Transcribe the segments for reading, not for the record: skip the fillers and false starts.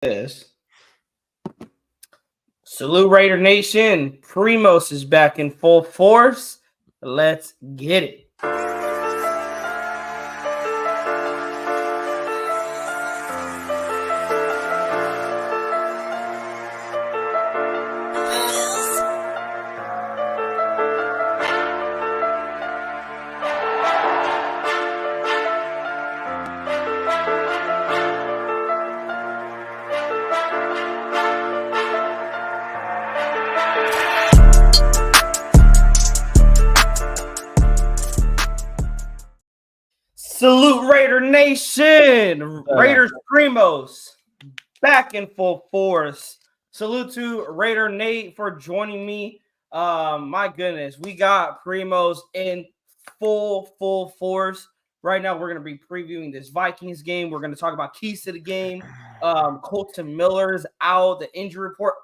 this. Salute Raider Nation. Primos is back in full force. Let's get it. Salute Raider Nation. Raiders Primos back in full force. Salute to Raider Nate for joining me. My goodness, we got Primos in full force. Right now, we're going to be previewing this Vikings game. We're going to talk about keys to the game. Kolton Miller's out, the injury report,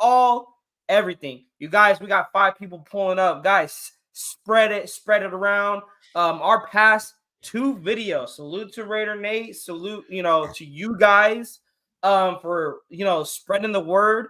everything. You guys, we got 5 people pulling up. Guys, spread it around. Our past 2 videos. Salute to Raider Nate. Salute, to you guys for, spreading the word.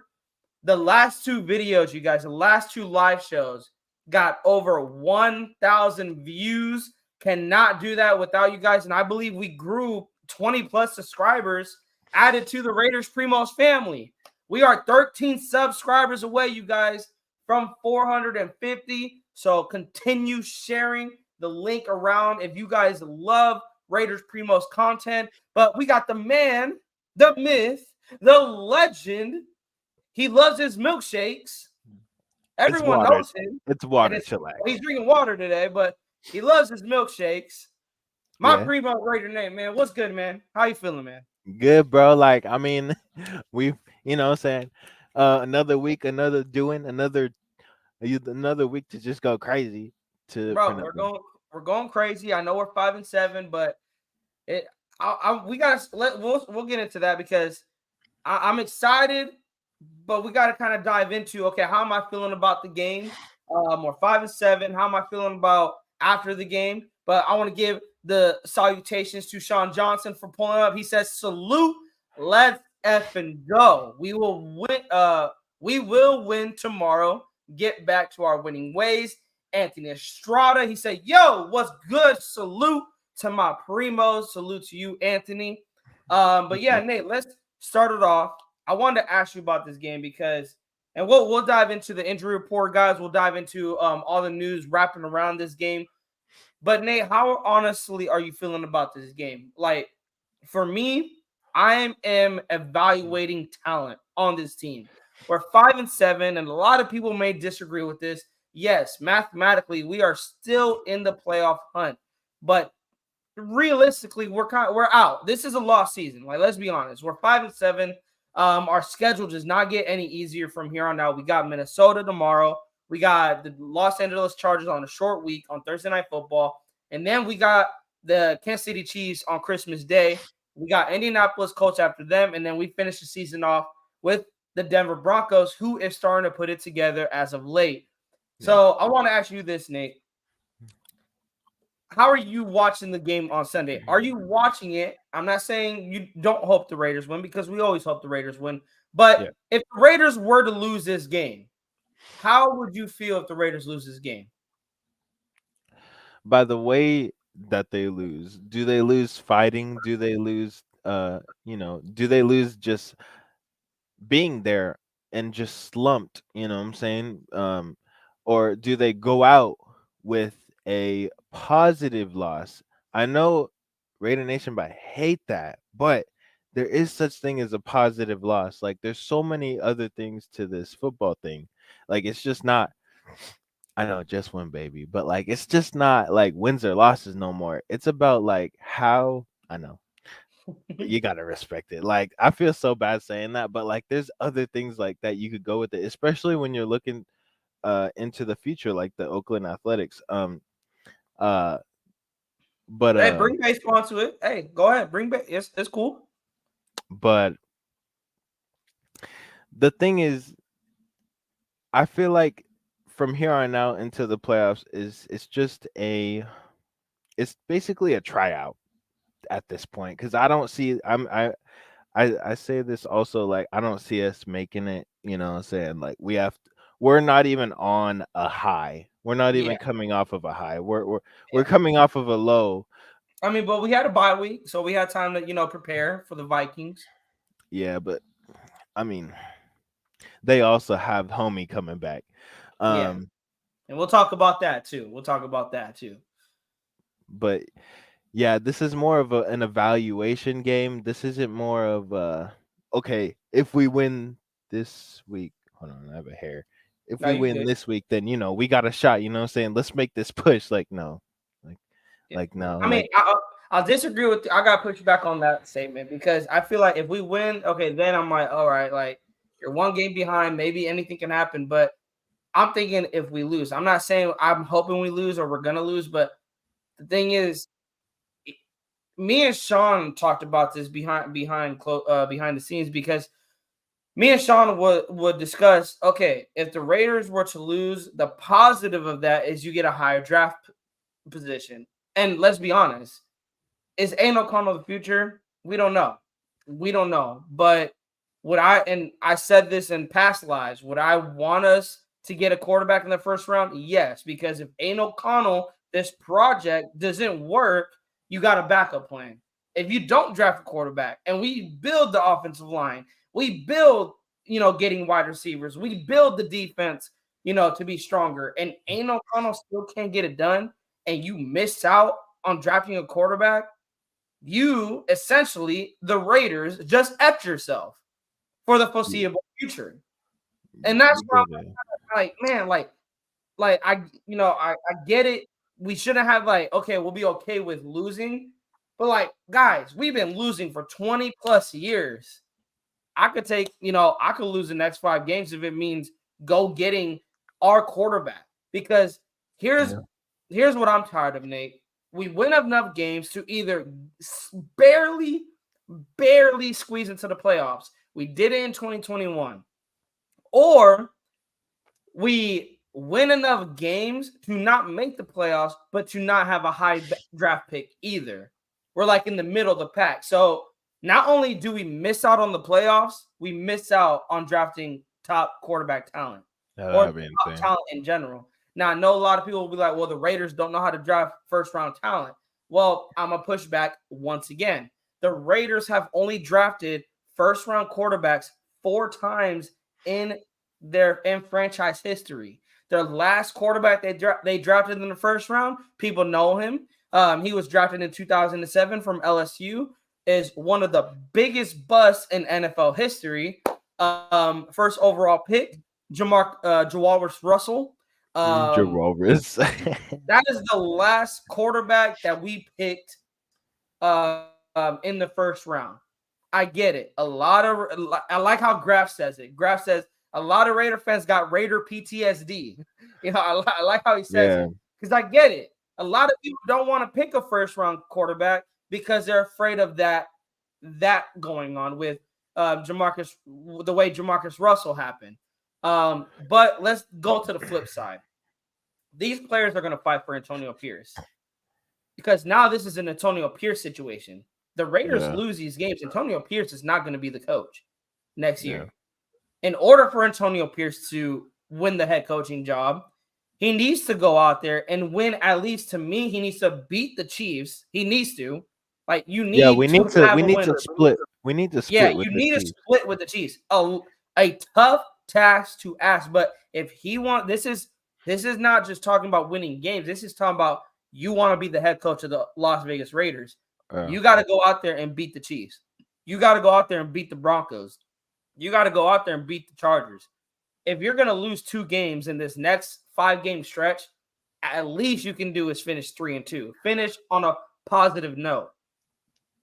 The last 2 videos, you guys, the last 2 live shows got over 1,000 views. Cannot do that without you guys. And I believe we grew 20 plus subscribers added to the Raiders Primos family. We are 13 subscribers away, you guys, from 450. So continue sharing the link around if you guys love Raiders Primos content. But we got the man, the myth, the legend. He loves his milkshakes. Everyone knows him. It's water, chillax. He's drinking water today, but he loves his milkshakes. My Primo Raider name, man. What's good, man? How you feeling, man? Good, bro. Like, I mean, we've, what I'm saying, another week, another week to just go crazy. Bro, we're going crazy. I know we're 5-7, but we'll get into that because I'm excited, but we got to kind of dive into, okay, how am I feeling about the game? We're 5-7. How am I feeling about after the game? But I want to give the salutations to Sean Johnson for pulling up. He says, salute, let's effing go. We will win tomorrow. Get back to our winning ways. Anthony Estrada, he said, yo, what's good? Salute to my primos. Salute to you, Anthony. But yeah, Nate, let's start it off. I wanted to ask you about this game because, and we'll dive into the injury report, guys. We'll dive into all the news wrapping around this game. But Nate, how honestly are you feeling about this game? Like, for me, I am evaluating talent on this team. We're 5-7, and a lot of people may disagree with this. Yes, mathematically, we are still in the playoff hunt, but realistically, we're out. This is a lost season. Like, let's be honest. We're 5-7. Our schedule does not get any easier from here on out. We got Minnesota tomorrow. We got the Los Angeles Chargers on a short week on Thursday Night Football. And then we got the Kansas City Chiefs on Christmas Day. We got Indianapolis Colts after them. And then we finish the season off with the Denver Broncos, who is starting to put it together as of late. Yeah. So I want to ask you this, Nate. How are you watching the game on Sunday? Are you watching it? I'm not saying you don't hope the Raiders win because we always hope the Raiders win. But if the Raiders were to lose this game, how would you feel if the Raiders lose this game? By the way that they lose, do they lose fighting? Do they lose, do they lose just being there and just slumped, you know what I'm saying? Or do they go out with a positive loss? I know Raider Nation might hate that, but there is such thing as a positive loss. Like, there's so many other things to this football thing. Like, it's just not, I know, just win, baby, but like, it's just not like wins or losses no more. It's about like how, I know, you gotta respect it. Like, I feel so bad saying that, but like, there's other things like that you could go with it, especially when you're looking into the future, like the Oakland Athletics. But hey, bring baseball to it. Hey, go ahead, bring back. It's cool. But the thing is, I feel like from here on out into the playoffs it's basically a tryout at this point, because I I say this also, like, I don't see us making it, you know what I'm saying? Like, we're not even on a high. We're not Yeah, even coming off of a high. We're yeah. we're coming off of a low. I mean, but we had a bye week, so we had time to prepare for the Vikings. Yeah, but I mean, they also have homie coming back. Yeah, Um, and we'll talk about that too. but yeah, this is more of an evaluation game. This isn't more of okay, if we win this week, hold on, I have a hair. If No, we you win good. this week, then we got a shot, you know what I'm saying? Let's make this push. Like no. Like Yeah. like no, I mean, like I'll disagree with I got to push back on that statement because I feel like if we win, okay, then I'm like, all right, like you're one game behind, maybe anything can happen. But I'm thinking if we lose, I'm not saying I'm hoping we lose or we're gonna lose, but the thing is, me and Sean talked about this behind the scenes because me and Sean would discuss, okay, if the Raiders were to lose, the positive of that is you get a higher draft position. And let's be honest, is Aiden O'Connell the future? We don't know. We don't know. But I said this in past lives, would I want us to get a quarterback in the first round? Yes, because if Aiden O'Connell, this project doesn't work, you got a backup plan. If you don't draft a quarterback and we build the offensive line, we build, getting wide receivers, we build the defense, to be stronger. And Aiden O'Connell still can't get it done, and you miss out on drafting a quarterback, you essentially, the Raiders, just effed yourself for the foreseeable future. And that's you why did it. I'm like, man, like I get it. We shouldn't have like, okay, we'll be okay with losing. But like, guys, we've been losing for 20 plus years. I could lose the next 5 games if it means go getting our quarterback. Because here's Yeah. here's what I'm tired of, Nate. We win enough games to either barely, barely squeeze into the playoffs. We did it in 2021. Or we win enough games to not make the playoffs, but to not have a high draft pick either. We're like in the middle of the pack. So not only do we miss out on the playoffs, we miss out on drafting top quarterback talent or That'd be top insane. talent in general. Now, I know a lot of people will be like, well, the Raiders don't know how to draft first round talent. Well, I'm going to push back once again. The Raiders have only drafted first round quarterbacks 4 times in in franchise history. Their last quarterback they drafted in the first round, people know him. He was drafted in 2007 from LSU. Is one of the biggest busts in NFL history. First overall pick, Jawaris Russell. Jawaris. That is the last quarterback that we picked in the first round. I get it. I like how Graf says it. Graf says a lot of Raider fans got Raider PTSD. I like how he says Yeah. it because I get it. A lot of people don't want to pick a first round quarterback because they're afraid of that going on with Jamarcus, the way Jamarcus Russell happened. But let's go to the flip side. These players are going to fight for Antonio Pierce because now this is an Antonio Pierce situation. The Raiders Yeah. lose these games. Antonio Pierce is not going to be the coach next Yeah. year. In order for Antonio Pierce to win the head coaching job, he needs to go out there and win. At least to me, he needs to beat the Chiefs. He needs to. Like, you Yeah, need to have we a need to winner. split. We need to Yeah, split with you the need to Chiefs. split with the Chiefs. A tough task to ask, but if he this is not just talking about winning games. This is talking about you want to be the head coach of the Las Vegas Raiders. You got to go out there and beat the Chiefs. You got to go out there and beat the Broncos. You got to go out there and beat the Chargers. If you're going to lose 2 games in this next 5-game stretch, at least you can do is finish 3-2. Finish on a positive note.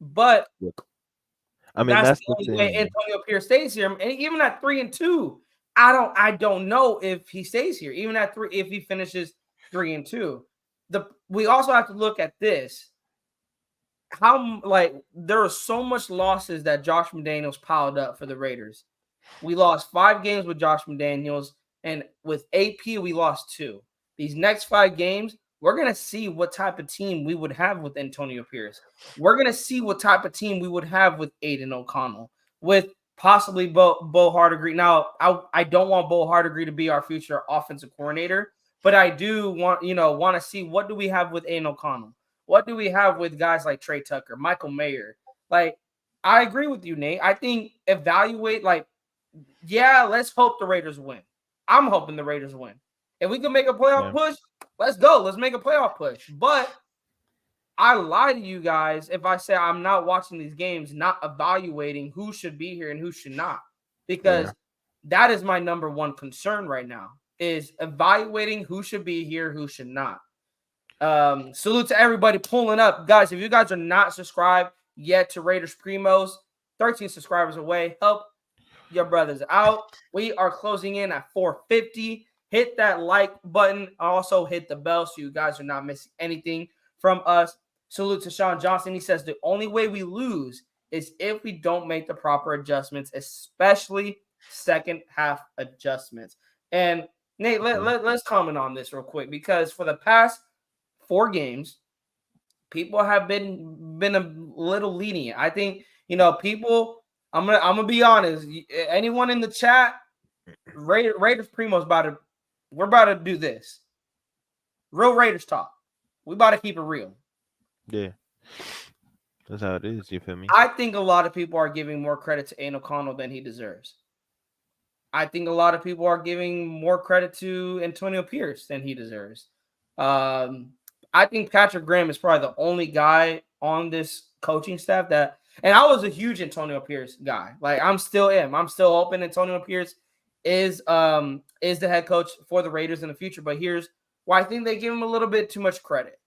But I mean, that's that's the the only way thing. Antonio Pierce stays here. And even at 3-2, I don't know if he stays here. Even at 3, if he finishes 3-2. We also have to look at this. How there are so much losses that Josh McDaniels piled up for the Raiders. We lost 5 games with Josh McDaniels, and with AP, we lost 2. These next 5 games, we're going to see what type of team we would have with Antonio Pierce. We're going to see what type of team we would have with Aiden O'Connell. with possibly Bo Hardegree. Now, I don't want Bo Hardegree to be our future offensive coordinator, but I do want to see what do we have with Aiden O'Connell? What do we have with guys like Trey Tucker, Michael Mayer? Like, I agree with you, Nate. I think evaluate let's hope the Raiders win. I'm hoping the Raiders win. If we can make a playoff push, let's go. Let's make a playoff push. But I lie to you guys if I say I'm not watching these games, not evaluating who should be here and who should not, because that is my number one concern right now, is evaluating who should be here, who should not. Salute to everybody pulling up. Guys, if you guys are not subscribed yet to Raiders Primos, 13 subscribers away. Help your brothers out. We are closing in at 450. Hit that like button. Also hit the bell so you guys are not missing anything from us. Salute to Sean Johnson. He says the only way we lose is if we don't make the proper adjustments, especially second half adjustments. And Nate, let's comment on this real quick, because for the past 4 games, people have been a little lenient. I think, people, I'm gonna be honest. Anyone in the chat, Raiders Primo's we're about to do this. Real Raiders talk. We about to keep it real. Yeah. That's how it is, you feel me? I think a lot of people are giving more credit to Aiden O'Connell than he deserves. I think a lot of people are giving more credit to Antonio Pierce than he deserves. I think Patrick Graham is probably the only guy on this coaching staff that, and I was a huge Antonio Pierce guy. Like, I'm still hoping Antonio Pierce is the head coach for the Raiders in the future. But here's why I think they give him a little bit too much credit.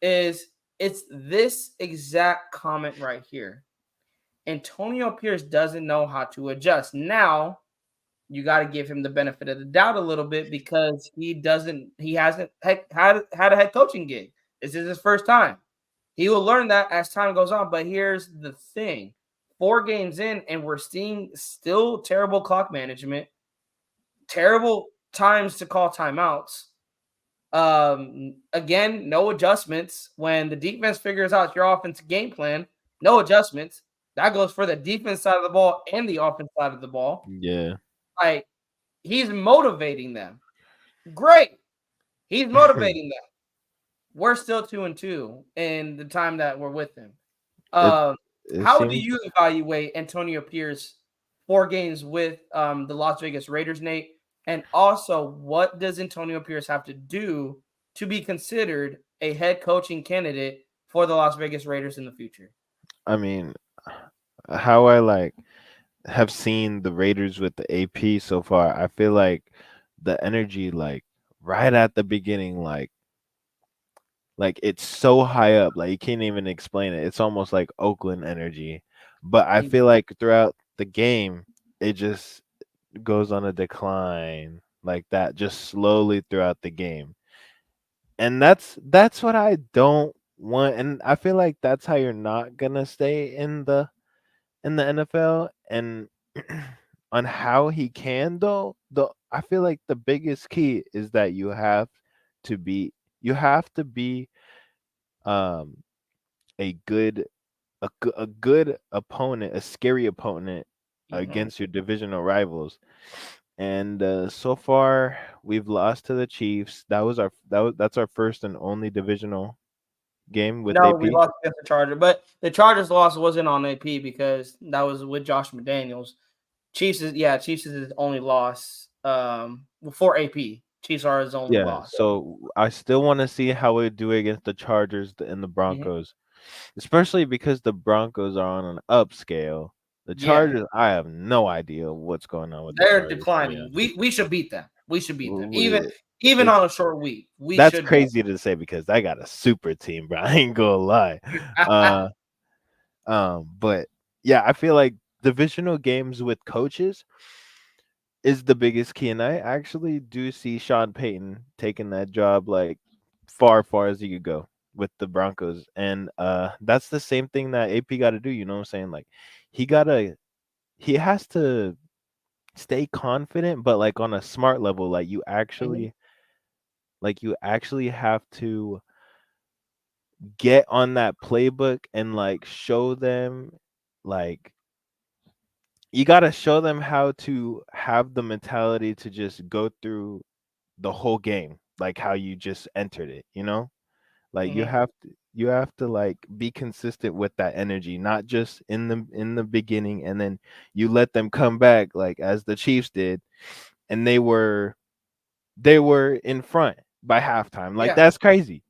It's this exact comment right here. Antonio Pierce doesn't know how to adjust. Now, you got to give him the benefit of the doubt a little bit, because he hasn't had a head coaching gig. This is his first time. He will learn that as time goes on. But here's the thing. 4 games in, and we're seeing still terrible clock management, terrible times to call timeouts. Again, no adjustments. When the defense figures out your offensive game plan, no adjustments. That goes for the defense side of the ball and the offense side of the ball. Yeah. Like, he's motivating them. Great. He's motivating them. We're still 2-2 in the time that we're with him. How do you evaluate Antonio Pierce 4 games with the Las Vegas Raiders, Nate? And also, what does Antonio Pierce have to do to be considered a head coaching candidate for the Las Vegas Raiders in the future? I mean, how I have seen the Raiders with the AP so far, I feel like the energy, right at the beginning, it's so high up, you can't even explain it. It's almost like Oakland energy. But I feel like throughout the game, it just goes on a decline like that, just slowly throughout the game. And that's what I don't want. And I feel like that's how you're not gonna stay in the NFL. And on how he can, though, I feel like the biggest key is that to be a good opponent, a scary opponent against your divisional rivals. And so far we've lost to the Chiefs. That's our first and only divisional game with AP. We lost against the Chargers, but the Chargers loss wasn't on AP because that was with Josh McDaniels. Chiefs is his only loss for AP. Chiefs are his only loss. So I still want to see how we do against the Chargers and the Broncos, especially because the Broncos are on an upscale. The Chargers, I have no idea what's going on with They're the Chargers. declining. We should beat them. We should beat them. Even on a short week. That's crazy to say because I got a super team, bro. I ain't gonna lie. But yeah, I feel like divisional games with coaches is the biggest key, and I actually do see Sean Payton taking that job far as he could go with the Broncos. And that's the same thing that AP got to do, you know what I'm saying? He has to stay confident, but on a smart level. You actually have to get on that playbook and show them you got to show them how to have the mentality to just go through the whole game like how you just entered it, you know? Like Mhm. you have to like be consistent with that energy, not just in the beginning and then you let them come back like as the Chiefs did and they were in front by halftime. Like Yeah. that's crazy.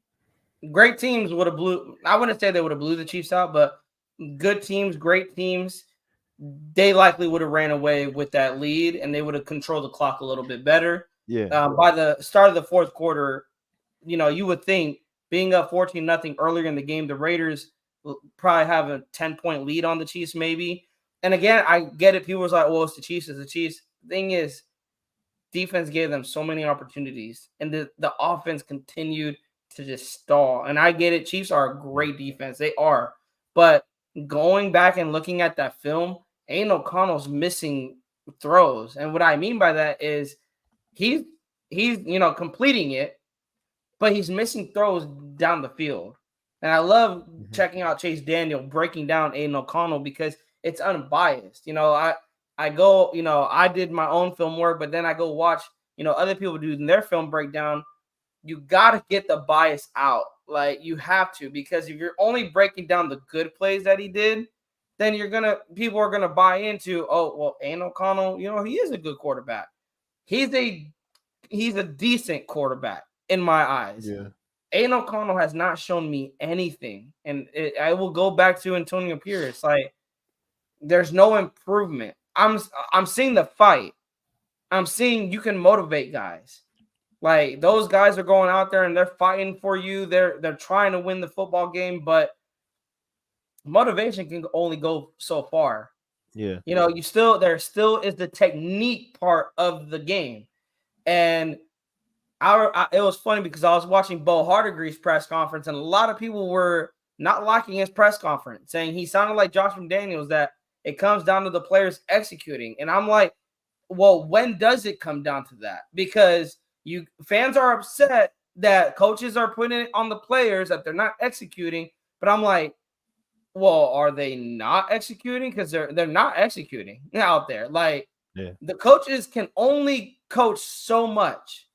Great teams would have blew. I wouldn't say they would have blew the Chiefs out, but good teams, great teams, they likely would have ran away with that lead and they would have controlled the clock a little bit better. Yeah. By the start of the fourth quarter, you would think being up 14-0 earlier in the game, the Raiders will probably have a 10-point lead on the Chiefs, maybe. And again, I get it. People was like, well, it's the Chiefs, it's the Chiefs. The thing is, defense gave them so many opportunities, and the offense continued to just stall. And I get it. Chiefs are a great defense. They are. But going back and looking at that film, Aiden O'Connell's missing throws. And what I mean by that is he's completing it, but he's missing throws down the field. And I love Mhm. checking out Chase Daniel breaking down Aiden O'Connell because it's unbiased. I go, I did my own film work, but then I go watch, other people do their film breakdown. You got to get the bias out. Like you have to, because if you're only breaking down the good plays that he did, then people are gonna buy into, oh, well, Aiden O'Connell, he is a good quarterback. He's a he's a decent quarterback in my eyes. Yeah. Aiden O'Connell has not shown me anything, and I will go back to Antonio Pierce. Like, there's no improvement. I'm seeing the fight. I'm seeing you can motivate guys. Like those guys are going out there and they're fighting for you. They're trying to win the football game, but motivation can only go so far. Yeah. There still is the technique part of the game, and it was funny because I was watching Bo Hardegree's press conference, and a lot of people were not liking his press conference, saying he sounded like Josh McDaniels, that it comes down to the players executing. And I'm like, well, when does it come down to that? Because you fans are upset that coaches are putting it on the players that they're not executing. But I'm like, well, are they not executing? Because they're not executing out there. Like Yeah. the coaches can only coach so much.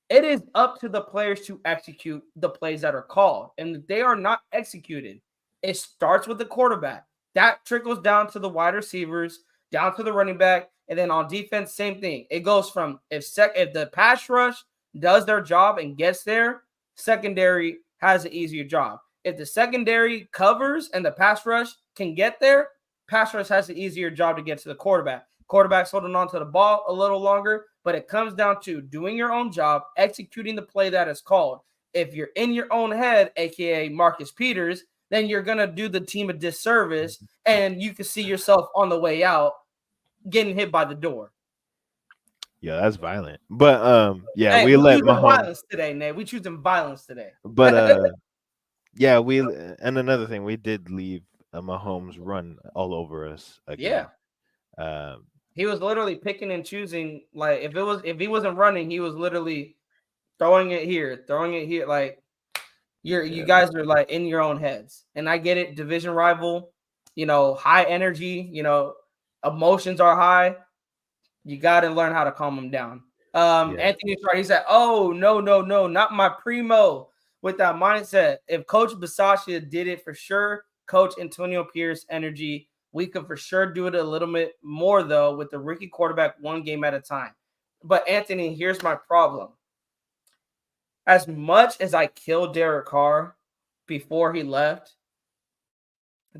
It is up to the players to execute the plays that are called, and they are not executed. It starts with the quarterback. That trickles down to the wide receivers, down to the running back, and then on defense, same thing. It goes from if the pass rush does their job and gets there, secondary has an easier job. If the secondary covers and the pass rush can get there, pass rush has an easier job to get to the quarterback. Quarterback's holding on to the ball a little longer, but it comes down to doing your own job, executing the play that is called. If you're in your own head, aka Marcus Peters, then you're gonna do the team a disservice, and you can see yourself on the way out getting hit by the door. Yeah, that's violent. But yeah, Hey, we we let choosing Mahomes violence today, Nate. We choosing violence today. but yeah, we and another thing, we did leave Mahomes run all over us again. Yeah. Um He was literally picking and choosing. Like if he wasn't running, he was literally throwing it here, throwing it here. Like you yeah. guys are like in your own heads. And I get it, division rival, high energy, emotions are high. You got to learn how to calm them down. Yeah. Anthony Starr, he said, "Oh, no, no, no, not my primo." With that mindset, if Coach Bisaccia did it for sure, Coach Antonio Pierce energy, we could for sure do it a little bit more though with the rookie quarterback, one game at a time. But Anthony, here's my problem. As much as I killed Derek Carr before he left,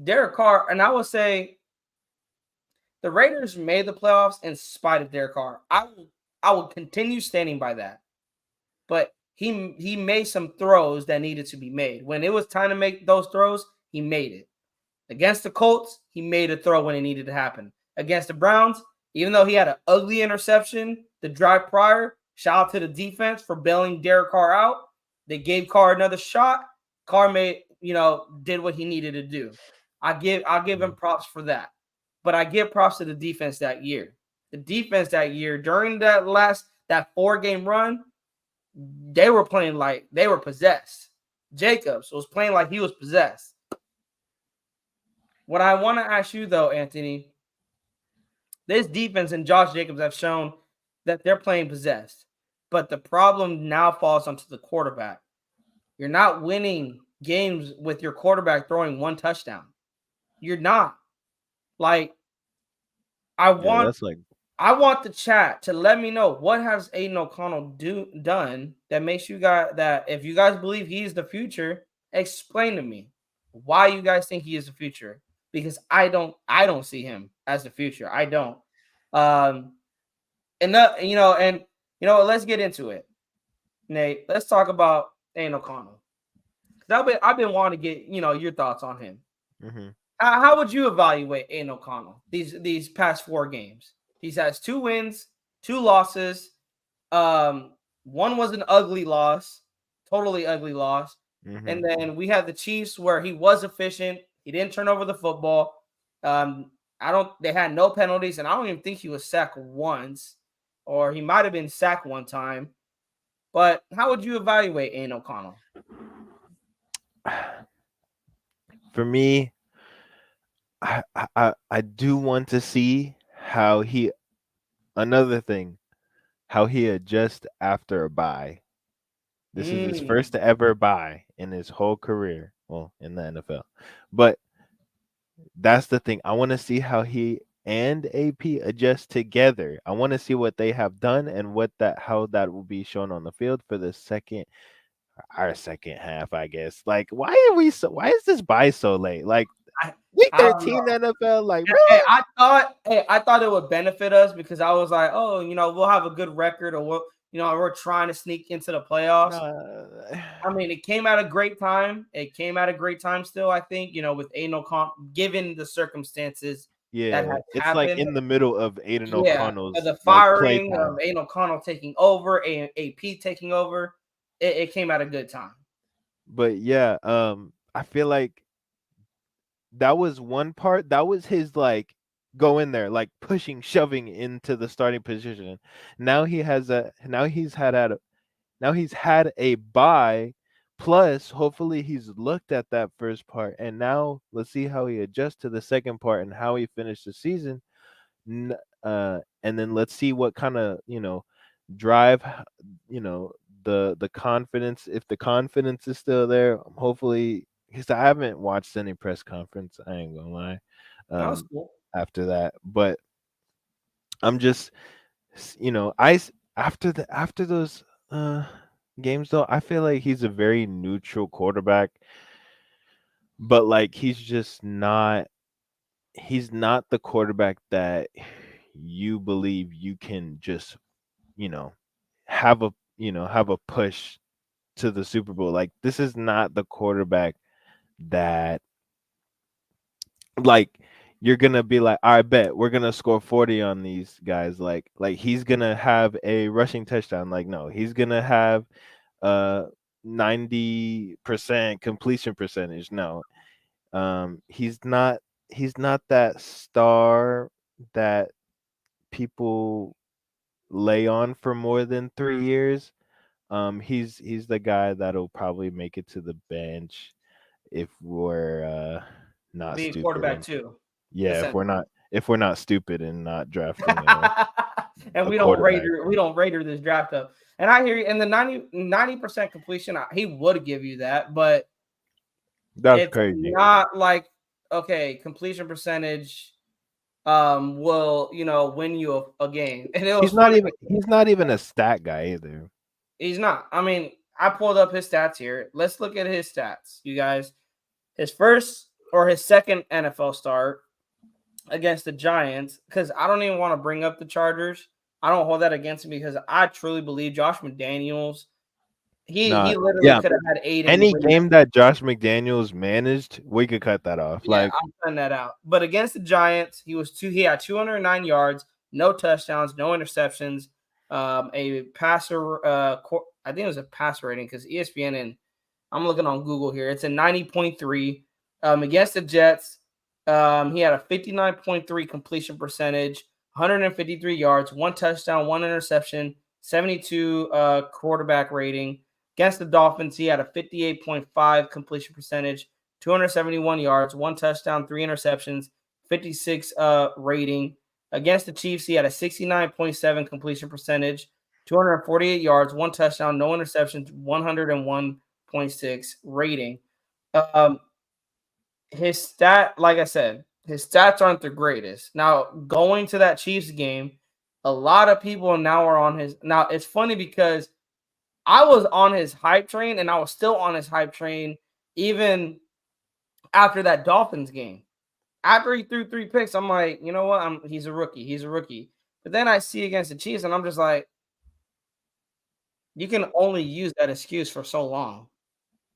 Derek Carr, and I will say the Raiders made the playoffs in spite of Derek Carr. I will continue standing by that. But he made some throws that needed to be made. When it was time to make those throws, he made it. Against the Colts, he made a throw when it needed to happen. Against the Browns, even though he had an ugly interception the drive prior, shout out to the defense for bailing Derek Carr out. They gave Carr another shot. Carr did what he needed to do. I'll give him props for that. But I give props to the defense that year. The defense that year, during that 4-game run, they were playing like they were possessed. Jacobs was playing like he was possessed. What I want to ask you though, Anthony, this defense and Josh Jacobs have shown that they're playing possessed. But the problem now falls onto the quarterback. You're not winning games with your quarterback throwing one touchdown. You're not. Like, I Yeah, want that's like the chat to let me know what has Aiden O'Connell done that makes you guys, that if you guys believe he's the future, explain to me why you guys think he is the future. Because I don't see him as the future. I don't. And let's get into it. Nate, let's talk about Aiden O'Connell. I've been wanting to get your thoughts on him. mm-hmm. How would you evaluate Aiden O'Connell these past 4 games? He has 2 wins, 2 losses. One was an ugly loss, totally ugly loss. Mm-hmm. And then we had the Chiefs where he was efficient. He didn't turn over the football. They had no penalties, and I don't even think he was sacked once, or he might have been sacked one time. But how would you evaluate Aiden O'Connell? For me, I do want to see how he adjusts after a bye. This is his first ever bye in his whole career. Well, in the NFL. But that's the thing. I want to see how he and AP adjust together. I want to see what they have done and how that will be shown on the field for our second half, I guess. Like, why is this bye so late? Like, week 13 NFL, like, really? I thought it would benefit us because I was like, we'll have a good record, or we're trying to sneak into the playoffs. I mean, it came at a great time. Still, I think, with Aiden O'Connell, given the circumstances. Yeah, that it's happened. Like in the middle of Aiden O'Connell's the firing of Aiden O'Connell taking over, AP taking over. It came at a good time. But yeah, I feel like that was one part. That was his like go in there, like pushing, shoving into the starting position. Now he's had a bye. Plus, hopefully, he's looked at that first part, and now let's see how he adjusts to the second part and how he finished the season. And then let's see what kind of drive, the confidence. If the confidence is still there, hopefully, because I haven't watched any press conference. I ain't gonna lie. That was cool. After that, but I'm just, after those games though, I feel like he's a very neutral quarterback, but like he's not the quarterback that you believe you can just have a push to the Super Bowl. Like, this is not the quarterback that like you're gonna be like, I bet we're gonna score 40 on these guys. Like he's gonna have a rushing touchdown. Like, no, he's gonna have 90% completion percentage. No, he's not that star that people lay on for more than 3 years. He's the guy that'll probably make it to the bench if we're not be stupid. A quarterback too. Yeah, if we're not stupid and not drafting and we don't Raider this draft up. And I hear you. And the 90% completion, he would give you that, but that's crazy. Not like, okay, completion percentage will win you a game. And he's not even a stat guy either. He's not. I mean, I pulled up his stats here. Let's look at his stats, you guys. His first or his second NFL start against the Giants, because I don't even want to bring up the Chargers. I don't hold that against him because I truly believe Josh McDaniels, he literally could have had 8. Any game that Josh McDaniels managed, we could cut that off. Yeah, I'm cutting that out. But against the Giants, he had 209 yards, no touchdowns, no interceptions, a passer. I think it was a passer rating because ESPN, and I'm looking on Google here, it's a 90.3. Against the Jets, he had a 59.3 completion percentage, 153 yards, 1 touchdown, 1 interception, 72 quarterback rating. Against the Dolphins, he had a 58.5 completion percentage, 271 yards, 1 touchdown, 3 interceptions, 56 rating. Against the Chiefs, he had a 69.7 completion percentage, 248 yards, 1 touchdown, no interceptions, 101.6 rating. Um, like I said, his stats aren't the greatest. Now, going to that Chiefs game, a lot of people now are on his. Now, it's funny because I was on his hype train and I was still on his hype train even after that Dolphins game. After he threw 3 picks, I'm like, you know what? He's a rookie. He's a rookie. But then I see against the Chiefs and I'm just like, you can only use that excuse for so long.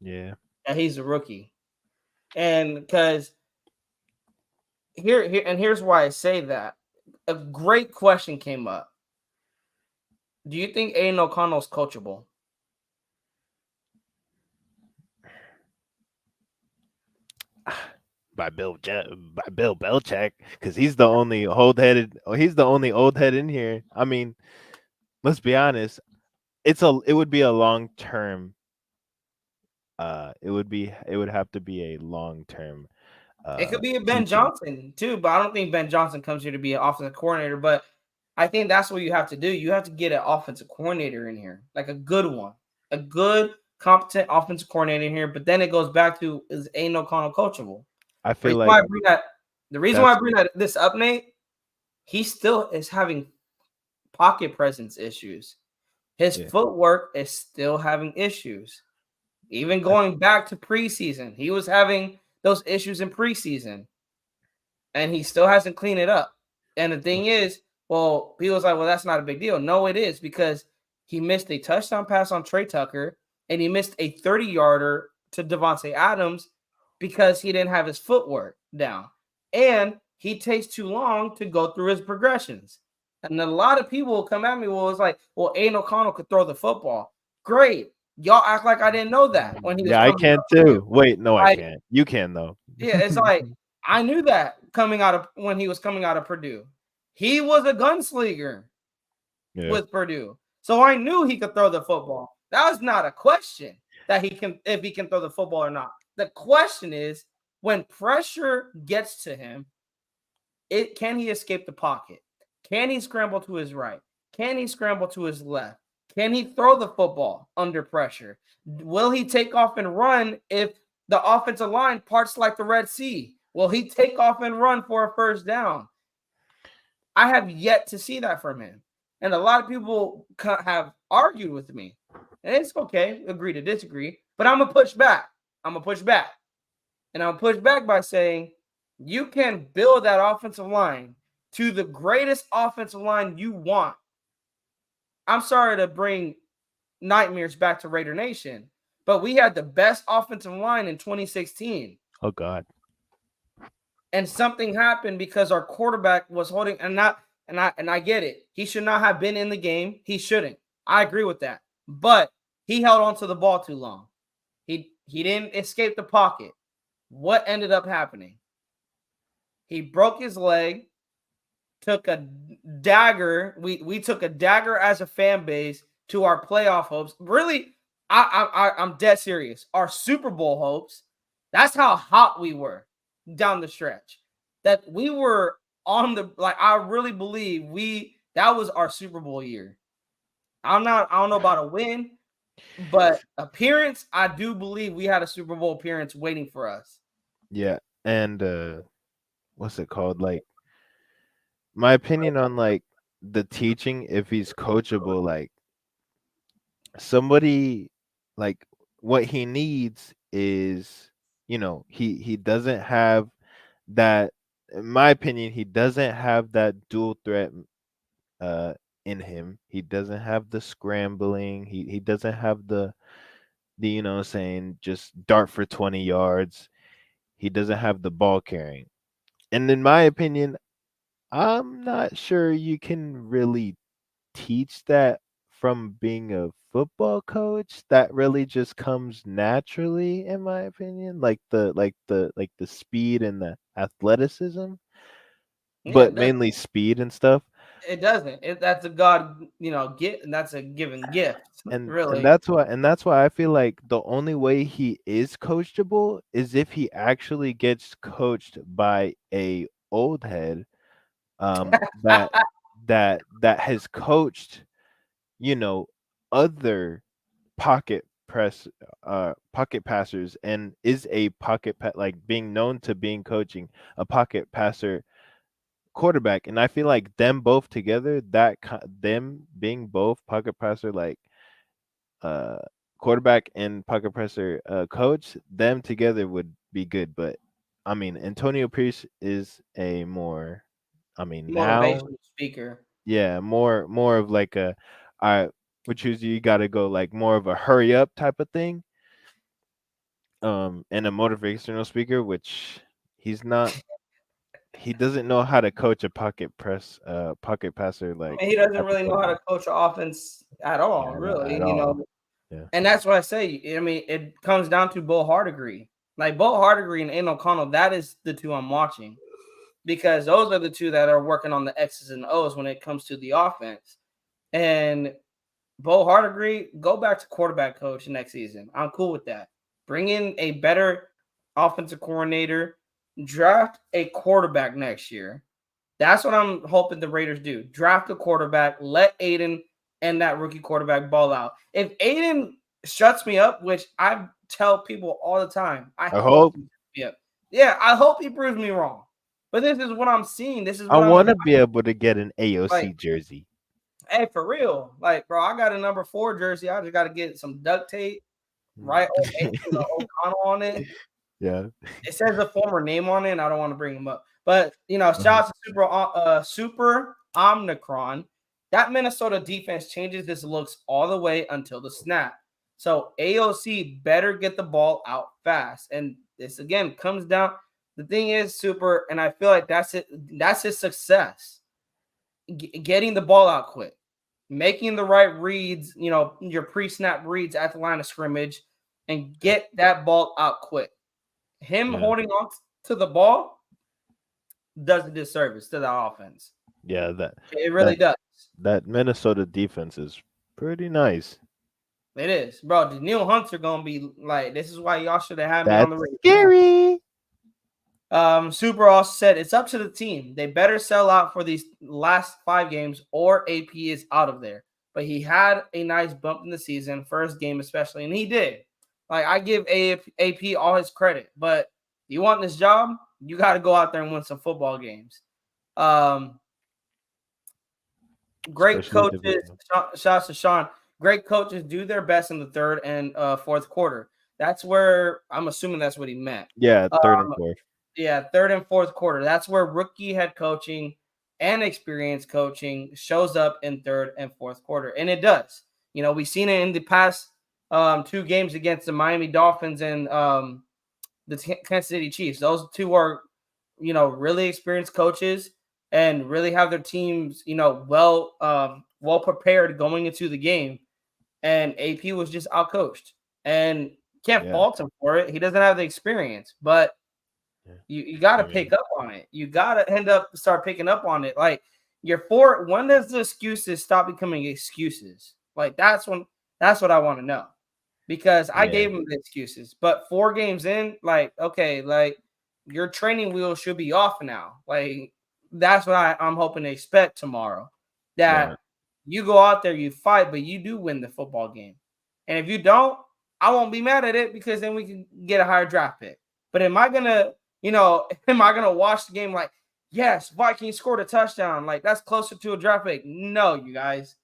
Yeah. That he's a rookie. And because here's why I say that. A great question came up. Do you think Aiden O'Connell's coachable? By Bill Belichick, because he's the only old head in here. I mean, let's be honest. It would be a long term. It would have to be a long term. It could be a Ben Teaching. Johnson too, but I don't think Ben Johnson comes here to be an offensive coordinator. But I think that's what you have to do. You have to get an offensive coordinator in here, like a good one, a good, competent offensive coordinator in here. But then it goes back to is Aiden O'Connell coachable? I feel like The reason why I bring this up, Nate, he still is having pocket presence issues. His footwork is still having issues. Even going back to preseason, he was having those issues in preseason, and he still hasn't cleaned it up. And the thing is, well, people's like, well, that's not a big deal. No, it is, because he missed a touchdown pass on Trey Tucker, and he missed a 30-yarder to Devontae Adams because he didn't have his footwork down. And he takes too long to go through his progressions. And a lot of people will come at me, well, it's like, well, Aiden O'Connell could throw the football. Great. Y'all act like I didn't know that when he was. Yeah, I can too. Wait, no, I can't. You can though. Yeah, it's like I knew that when he was coming out of Purdue. He was a gunslinger with Purdue. So I knew he could throw the football. That was not a question that if he can throw the football or not. The question is, when pressure gets to him, can he escape the pocket? Can he scramble to his right? Can he scramble to his left? Can he throw the football under pressure? Will he take off and run if the offensive line parts like the Red Sea? Will he take off and run for a first down? I have yet to see that from him. And a lot of people have argued with me. And it's okay, agree to disagree. But I'm going to push back. And I'm going to push back by saying you can build that offensive line to the greatest offensive line you want. I'm sorry to bring nightmares back to Raider Nation, but we had the best offensive line in 2016. Oh God. And something happened because our quarterback was holding and I get it. He should not have been in the game. He shouldn't. I agree with that. But he held on to the ball too long. He didn't escape the pocket. What ended up happening? He broke his leg, took a dagger. We took a dagger as a fan base to our playoff hopes. Really, I'm dead serious. Our Super Bowl hopes. That's how hot we were down the stretch. That we were on the I really believe that was our Super Bowl year. I don't know about a win, but appearance, I do believe we had a Super Bowl appearance waiting for us. Yeah, and what's it called? Like, my opinion on the teaching, if he's coachable, somebody what he needs is, he doesn't have that. In my opinion, he doesn't have that dual threat in him. He doesn't have the scrambling. He doesn't have the saying just dart for 20 yards. He doesn't have the ball carrying. And in my opinion, I'm not sure you can really teach that from being a football coach. That really just comes naturally, in my opinion, like the speed and the athleticism, but mainly speed and stuff. It doesn't. That's a God, that's a given gift. And really. And that's why I feel like the only way he is coachable is if he actually gets coached by a old head that has coached, you know, other pocket passers, and is a like being known to being coaching a pocket passer quarterback. And I feel like them both together, them being both pocket passer, like uh quarterback and pocket passer coach, them together would be good. But I mean, Antonio Pierce is a more, I mean, now, Motivational speaker. yeah, more of like a, I would choose, you got to go like more of a hurry up type of thing, and a motivational speaker, which he's not. He doesn't know how to coach a pocket passer I like mean, he doesn't at the really know how quarterback. to coach an offense at all, Yeah, really. at all. Yeah. And that's what I say. I mean, it comes down to Bo Hardegree. Like Bo Hardegree and Aiden O'Connell, that is the two I'm watching, because those are the two that are working on the X's and O's when it comes to the offense. And Bo Hardegree, go back to quarterback coach next season. I'm cool with that. Bring in a better offensive coordinator, draft a quarterback next year. That's what I'm hoping the Raiders do. Draft a quarterback, let Aiden and that rookie quarterback ball out. If Aiden shuts me up, which I tell people all the time, I I hope hope. he shuts me up. Yeah, I hope he proves me wrong. But this is what I'm seeing. This is I what I'm want to be able to get an like. AOC jersey. Hey, for real. Like, bro, I got a number 4 jersey. I just got to get some duct tape, right? O'Connell on it. Yeah. It says a former name on it, and I don't want to bring him up. But shout Uh-huh. out to Super Omnicron. That Minnesota defense changes this looks all the way until the snap. So AOC better get the ball out fast. And this again comes down. The thing is, Super, and I feel like that's it. That's his success. Getting the ball out quick, making the right reads, your pre-snap reads at the line of scrimmage, and get that ball out quick. Him Yeah. holding on to the ball does a disservice to the offense. Yeah, It that really does. that Minnesota defense is pretty nice. It is, bro. The Neil Hunter gonna be like, this is why y'all should have had me on That's the radio. scary. Super also said it's up to the team. They better sell out for these last 5 games, or AP is out of there. But he had a nice bump in the season, first game especially, and he did. Like, I give AP all his credit, but you want this job, you got to go out there and win some football games. Great Especially coaches. divisional. Shouts to Sean. Great coaches do their best in the third and fourth quarter. That's where I'm assuming that's what he meant. Yeah, third and Um, fourth. yeah, third and fourth quarter. That's where rookie head coaching and experienced coaching shows up in third and fourth quarter. And it does. We've seen it in the past 2 games against the Miami Dolphins and the Kansas City Chiefs. Those two are, really experienced coaches and really have their teams, well prepared going into the game. And AP was just outcoached. And can't Yeah. fault him for it. He doesn't have the experience, but Yeah. you got to I mean, pick up on it. You got to start picking up on it. Like, when does the excuses stop becoming excuses? Like, that's what I want to know, because I yeah. gave him the excuses, but 4 games in, like, okay, like, your training wheel should be off now. Like, that's what I'm hoping to expect tomorrow, Yeah. that you go out there, you fight, but you do win the football game. And if you don't, I won't be mad at it, because then we can get a higher draft pick. But am I gonna, watch the game like, yes, Vikings scored a touchdown, like that's closer to a draft pick? No, you guys,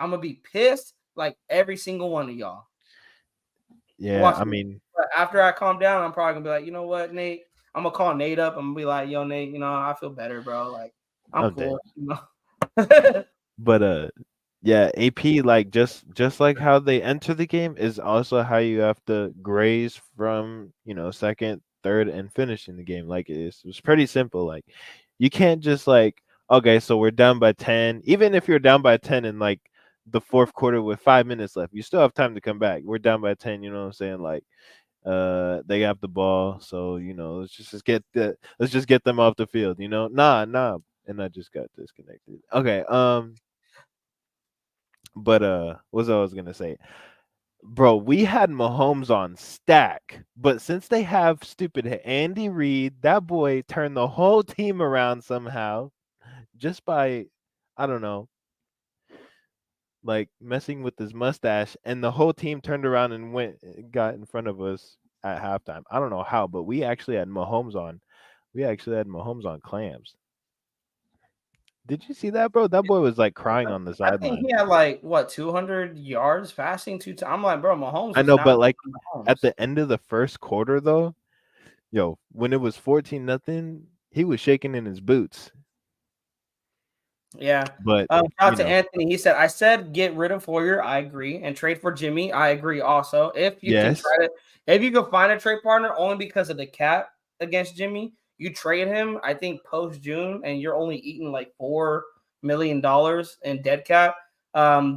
I'm gonna be pissed like every single one of y'all. Yeah. Watch I me. mean, But after I calm down, I'm probably gonna be like, you know what, Nate? I'm gonna call Nate up. I'm gonna be like, yo, Nate, I feel better, bro. Like, I'm I'm dead. cool. But yeah, AP, like, just like how they enter the game is also how you have to graze from, second, third, and finishing the game. Like, it's pretty simple. Like, you can't just like, okay, so we're down by 10. Even if you're down by 10 in like the fourth quarter with 5 minutes left, you still have time to come back. We're down by 10, you know what I'm saying? Like, they have the ball, so let's just get them off the field, Nah. And I just got disconnected. Okay, but what I was gonna say, bro, we had Mahomes on stack, but since they have stupid Andy Reid, that boy turned the whole team around somehow. just by, I don't know, like messing with his mustache, and the whole team turned around and got in front of us at halftime. I don't know how, but we actually had Mahomes on. We actually had Mahomes on clams. Did you see that, bro? That boy was like crying on the I think sideline. he had like what 200 yards passing 2 times. I'm like, bro, Mahomes I was know, not but like at Mahomes. the end of the first quarter, though, yo, when it was 14-0, he was shaking in his boots. Yeah. But Shout out to Anthony. He said, I said get rid of Hoyer. I agree. And trade for Jimmy. I agree also. If you can yes, try to, if you can find a trade partner only because of the cap against Jimmy, you trade him, I think post June, and you're only eating like $4 million in dead cap.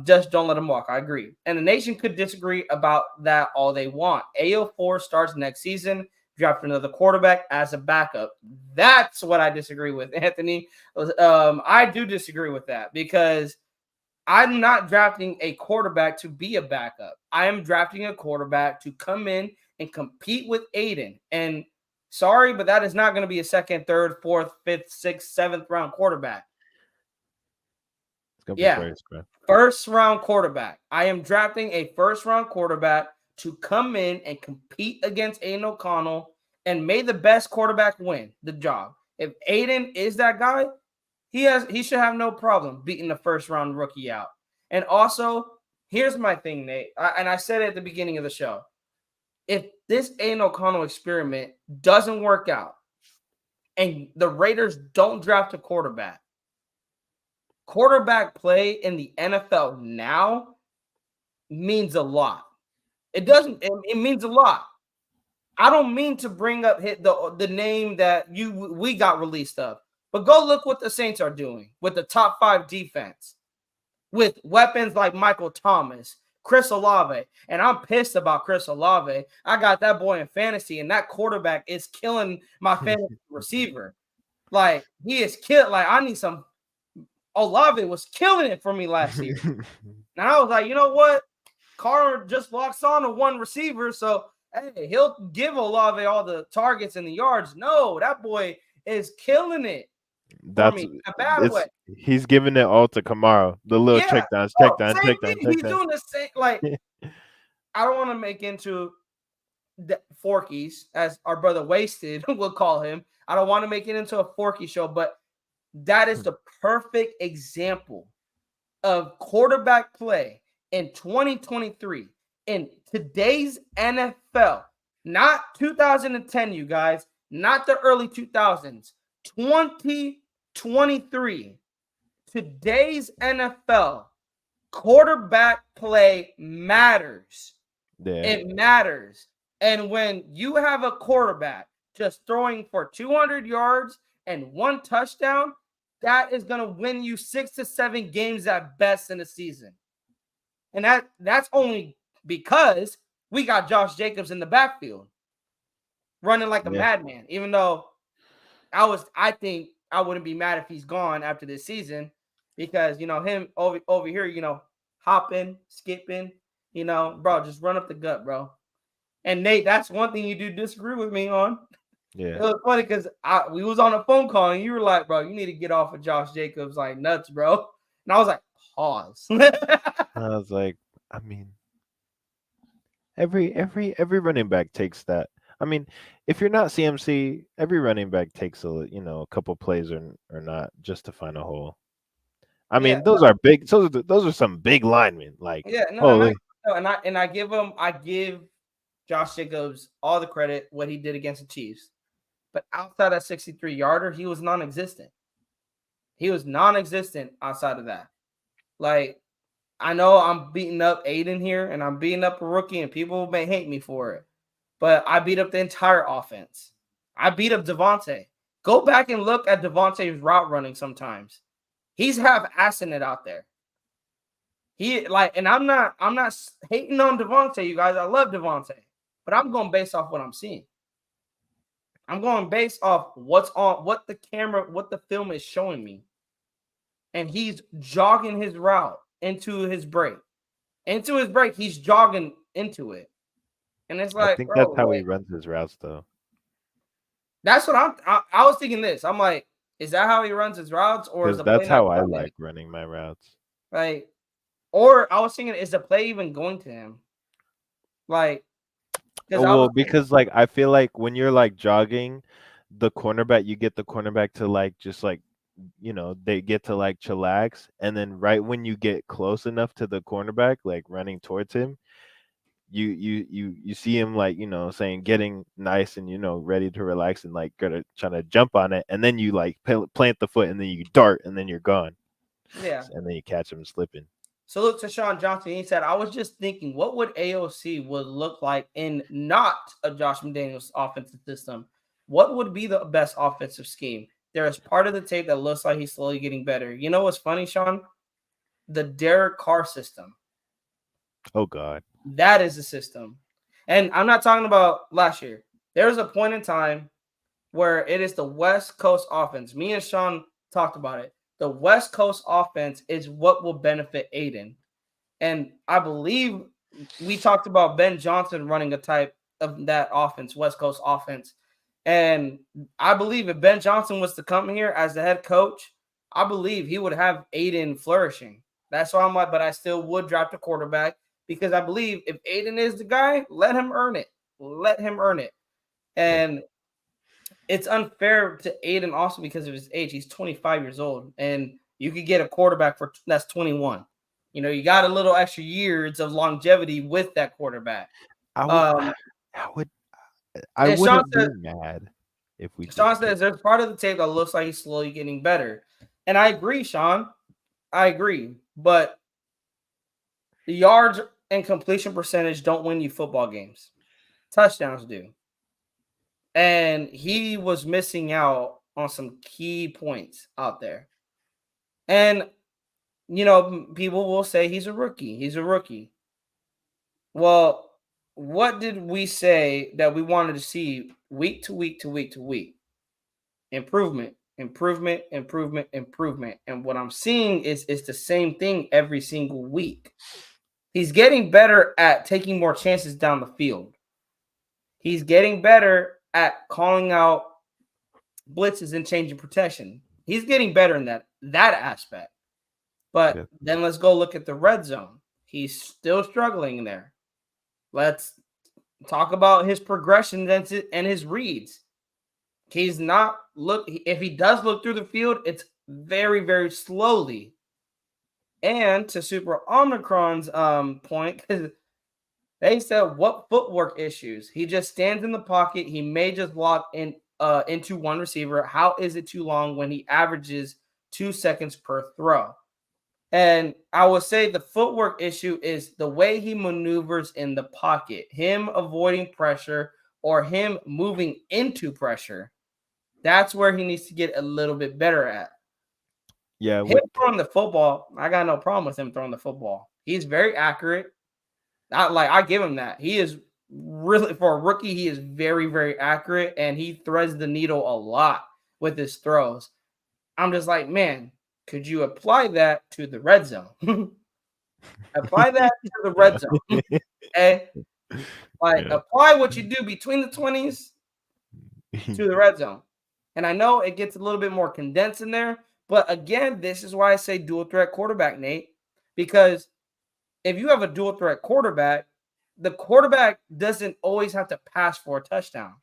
Just don't let him walk. I agree. And the nation could disagree about that all they want. AO4 starts next season. Draft another quarterback as a backup. That's what I disagree with, Anthony. I do disagree with that because I'm not drafting a quarterback to be a backup. I am drafting a quarterback to come in and compete with Aiden. And sorry, but that is not going to be a second, third, fourth, fifth, sixth, seventh round quarterback. it's gonna be Yeah. first, bro. First round quarterback. I am drafting a first round quarterback to come in and compete against Aiden O'Connell, and may the best quarterback win the job. If Aiden is that guy, he should have no problem beating the first round rookie out. And also, here's my thing, Nate. And I said it at the beginning of the show. If this Aiden O'Connell experiment doesn't work out and the Raiders don't draft a quarterback play in the NFL now means a lot. It doesn't. It means a lot. I don't mean to bring up the name that we got released of, but go look what the Saints are doing with the top 5 defense, with weapons like Michael Thomas, Chris Olave, and I'm pissed about Chris Olave. I got that boy in fantasy, and that quarterback is killing my fantasy receiver. Like he is killed. Like I need some. Olave was killing it for me last year. And I was like, you know what? Carter just locks on to one receiver, so hey, he'll give Olave all the targets and the yards. No, that boy is killing it for me in a bad way. He's giving it all to Kamara. The little Yeah, checkdowns, same checkdown. thing. He's doing the same. Like I don't want to make into the Forkies, as our brother Wasted will call him. I don't want to make it into a Forky show, but that is the perfect example of quarterback play in 2023 in today's NFL, not 2010, you guys, not the early 2000s, 2023. Today's NFL, quarterback play matters. Yeah. It matters. And when you have a quarterback just throwing for 200 yards and 1 touchdown, that is going to win you 6 to 7 games at best in a season. And that's only because we got Josh Jacobs in the backfield running like a madman. Even though I think I wouldn't be mad if he's gone after this season because, him over here, hopping, skipping, bro, just run up the gut, bro. And Nate, that's one thing you do disagree with me on. Yeah. It was funny because we was on a phone call and you were like, bro, you need to get off of Josh Jacobs like nuts, bro. And I was like, pause. I was like, I mean, every running back takes that. I mean, if you're not CMC, every running back takes a couple plays or not just to find a hole. I mean, those are big. Those are some big linemen. Like, I give Josh Jacobs all the credit what he did against the Chiefs. But outside that 63-yarder, he was non-existent. He was non-existent outside of that. Like, I know I'm beating up Aiden here, and I'm beating up a rookie, and people may hate me for it. But I beat up the entire offense. I beat up Devontae. Go back and look at Devontae's route running sometimes. He's half-assing it out there. And I'm not hating on Devontae, you guys. I love Devontae. But I'm going based off what I'm seeing. I'm going based off what the film is showing me. And he's jogging his route into his break. He's jogging into it. And it's like, I think that's how he runs his routes, though. That's what I was thinking this. I'm like, Is that how he runs his routes, or is Because the play that's not how I going to him? like running my routes. Like, or I was thinking, is the play even going to him? Like, because I was Well, thinking, because like I feel like when you're like jogging, you get the cornerback to like just like they get to like chillax, and then right when you get close enough to the cornerback, like running towards him, you see him like saying getting nice and ready to relax and like gonna trying to jump on it, and then you like plant the foot, and then you dart, and then you're gone, yeah. and then you catch him slipping. Salute to Sean Johnson. He said, I was just thinking, what would AOC would look like in not a Josh McDaniels offensive system? What would be the best offensive scheme? There is part of the tape that looks like he's slowly getting better. You know what's funny, Sean? The Derek Carr system. Oh God. That is the system. And I'm not talking about last year. There was a point in time where it is the West Coast offense. Me and Sean talked about it. The West Coast offense is what will benefit Aiden. And I believe we talked about Ben Johnson running a type of that offense, West Coast offense. And I believe if Ben Johnson was to come here as the head coach, I believe he would have Aiden flourishing. That's why I'm like, but I still would draft a quarterback because I believe if Aiden is the guy, let him earn it. Let him earn it. And it's unfair to Aiden also because of his age. He's 25 years old, and you could get a quarterback for that's 21. You got a little extra years of longevity with that quarterback. I would, Um, I would, I and Sean wouldn't be said, mad if we Sean didn't says get. there's part of the tape that looks like he's slowly getting better, and I agree, Sean. I agree, but the yards and completion percentage don't win you football games. Touchdowns do, and he was missing out on some key points out there. And people will say he's a rookie. He's a rookie. Well, what did we say that we wanted to see week to week to week to week? Improvement, improvement, improvement, improvement. And what I'm seeing is the same thing every single week. He's getting better at taking more chances down the field. He's getting better at calling out blitzes and changing protection. He's getting better in that aspect. But then let's go look at the red zone. He's still struggling there. Let's talk about his progression and his reads. He's not if he does look through the field, it's very, very slowly. And to Super Omicron's point, because they said what footwork issues? He just stands in the pocket. He may just lock into one receiver. How is it too long when he averages 2 seconds per throw? And I would say the footwork issue is the way he maneuvers in the pocket, him avoiding pressure or him moving into pressure. That's where he needs to get a little bit better at. Yeah, Him throwing the football, I got no problem with him throwing the football. He's very accurate. I give him that. He is really, for a rookie, he is very, very accurate, and he threads the needle a lot with his throws. I'm just like, man, could you apply that to the red zone? Apply that to the red zone. Okay? Apply what you do between the 20s to the red zone. And I know it gets a little bit more condensed in there, but again, this is why I say dual threat quarterback, Nate, because if you have a dual threat quarterback, the quarterback doesn't always have to pass for a touchdown.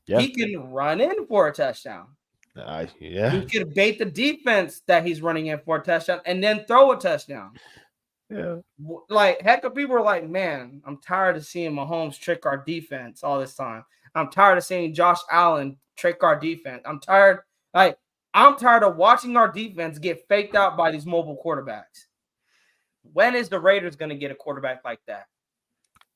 Yeah. He can run in for a touchdown. He could bait the defense that he's running in for a touchdown and then throw a touchdown. Yeah. Like, heck of people are like, man, I'm tired of seeing Mahomes trick our defense all this time. I'm tired of seeing Josh Allen trick our defense. I'm tired of watching our defense get faked out by these mobile quarterbacks. When is the Raiders going to get a quarterback like that?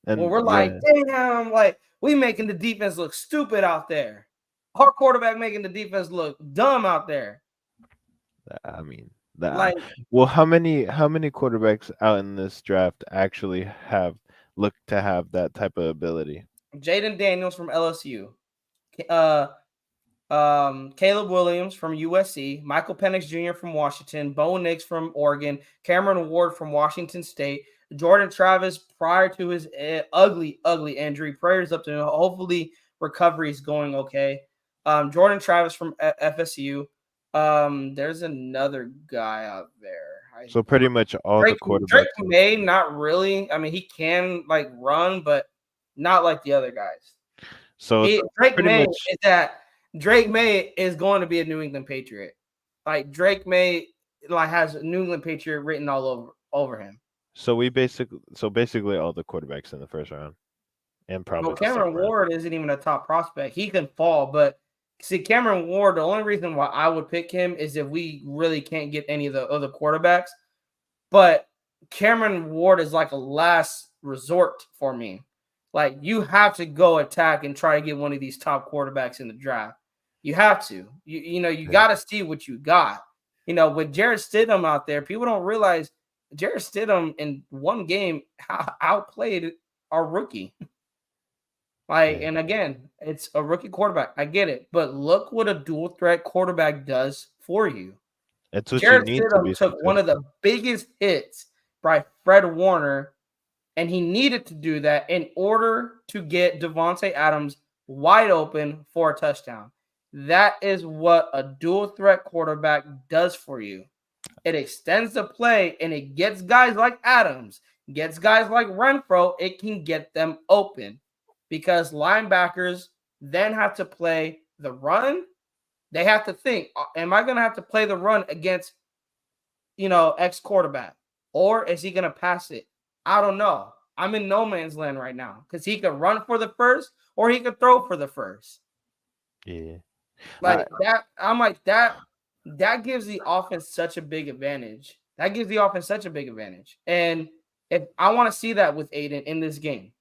And we're like, damn, like, we making the defense look stupid out there. Our quarterback making the defense look dumb out there. I mean, well, how many quarterbacks out in this draft actually look to have that type of ability? Jaden Daniels from LSU, Caleb Williams from USC, Michael Penix Jr. from Washington, Bo Nix from Oregon, Cameron Ward from Washington State, Jordan Travis prior to his ugly injury. Prayers up to him. Hopefully recovery is going okay. Jordan Travis from FSU, There's another guy out there. So pretty much all the Drake quarterbacks. May, not really. I mean, he can like run, but not like the other guys. So Drake pretty May much. is that Drake May is going to be a New England Patriot. Like Drake May, like has New England Patriot written all over him. So basically all the quarterbacks in the first round and Well, probably the second Cameron round. Ward isn't even a top prospect. He can fall, but see, Cameron Ward, the only reason why I would pick him is if we really can't get any of the other quarterbacks. But Cameron Ward is like a last resort for me. Like you have to go attack and try to get one of these top quarterbacks in the draft. You have to. You Yeah. got to see what you got. With Jarrett Stidham out there, people don't realize Jarrett Stidham in one game outplayed our rookie. Like, Yeah. and again, it's a rookie quarterback. I get it, but look what a dual threat quarterback does for you. It's what you Jarrett need to Stidham be took one of successful. the biggest hits by Fred Warner, and he needed to do that in order to get Devontae Adams wide open for a touchdown. That is what a dual threat quarterback does for you. It extends the play and it gets guys like Adams, gets guys like Renfro, it can get them open because linebackers then have to play the run. They have to think, am I going to have to play the run against, ex quarterback? Or is he going to pass it? I don't know. I'm in no man's land right now because he could run for the first or he could throw for the first. Yeah. Like that, I'm like that. That gives the offense such a big advantage. That gives the offense such a big advantage. And if I want to see that with Aiden in this game,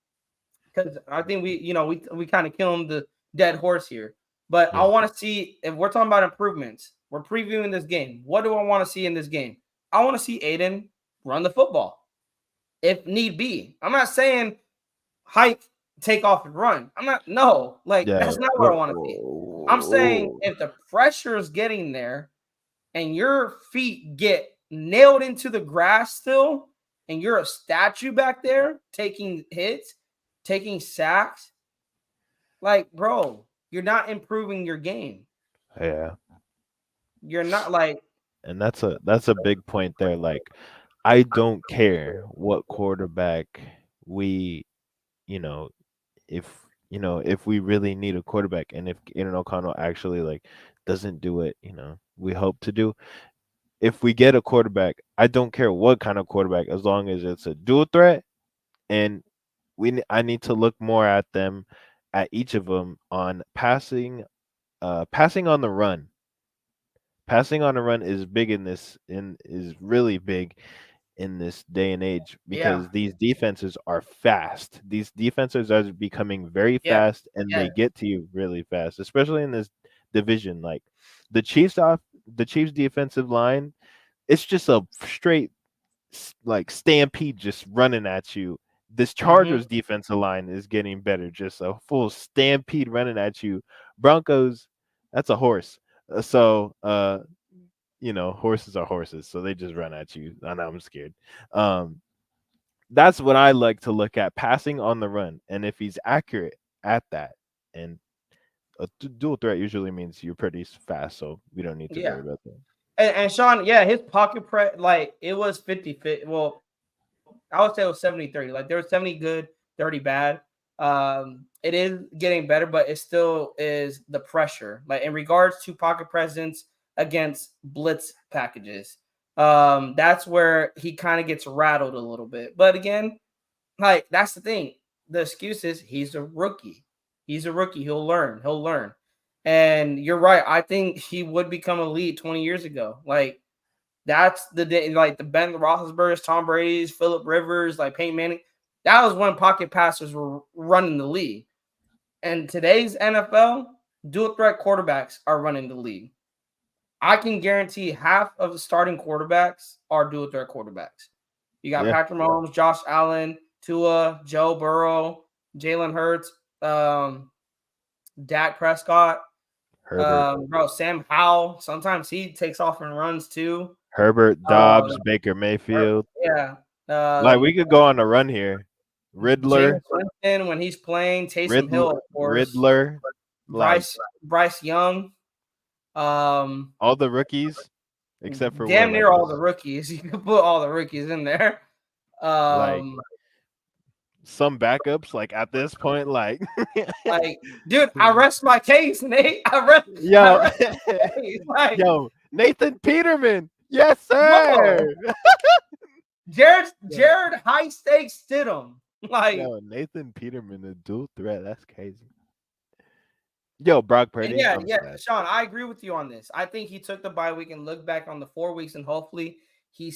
because I think we kind of killing the dead horse here. But I Yeah. want to see if we're talking about improvements. We're previewing this game. What do I want to see in this game? I want to see Aiden run the football if need be. I'm not saying hike, take off and run. I'm not like Yeah. that's not what I want to see. I'm saying if the pressure is getting there and your feet get nailed into the grass still, and you're a statue back there taking hits, taking sacks, like, bro, you're not improving your game. Yeah. You're not like, And that's a big point there. Like, I don't care what quarterback we, you know, if we really need a quarterback, and if Aiden O'Connell actually like doesn't do it, we hope to do. If we get a quarterback, I don't care what kind of quarterback, as long as it's a dual threat, and I need to look more at them, at each of them on passing on the run. Passing on the run is big is really big in this day and age, yeah, because these defenses are fast. These defenses are becoming very yeah, fast, and yeah. they get to you really fast, especially in this division. Like the the Chiefs defensive line, it's just a straight like stampede just running at you. This Mm-hmm. Chargers defensive line is getting better, just a full stampede running at you. Broncos, that's a horse. Horses are horses, so they just run at you. I know I'm scared. Um, that's what I like to look at, passing on the run, and if he's accurate at that, and a dual threat usually means you're pretty fast, so we don't need to Yeah. worry about that. And Sean, yeah, his pocket press, like, it was 50-50. Well, I would say it was 70-30. Like, there was 70 good, 30 bad. It is getting better, but it still is the pressure. Like, in regards to pocket presence against blitz packages, that's where he kind of gets rattled a little bit. But again, like, that's the thing. The excuse is he's a rookie. He's a rookie. He'll learn. He'll learn. And you're right. I think he would become elite 20 years ago. Like, that's the day, like the Ben Roethlisberger's, Tom Brady's, Phillip Rivers, like Peyton Manning. That was when pocket passers were running the league. And today's NFL, dual threat quarterbacks are running the league. I can guarantee half of the starting quarterbacks are dual threat quarterbacks. You got Yeah, Patrick Mahomes, Josh Allen, Tua, Joe Burrow, Jalen Hurts, Dak Prescott, Herbert, Sam Howell. Sometimes he takes off and runs too. Dobbs, Um, Baker Mayfield. yeah. Like we could go on a run here. Riddler, James Winston when he's playing, Taysom Riddler, Hill, of course, Riddler. Like Bryce Young. All the rookies, except for what, Damn like near all the rookies. You can put all the rookies in there. like some backups, like at this point, like Like, dude, I rest my case, Nate. I yo, rest my case. Like, yo, Nathan Peterman, yes bro, sir. Jared high stakes Stidham. Like, Yo, Nathan Peterman, a dual threat. That's crazy. Yo, Brock and Purdy. yeah, I'm yeah, sad. Sean, I agree with you on this. I think he took the bye week and looked back on the 4 weeks, and hopefully he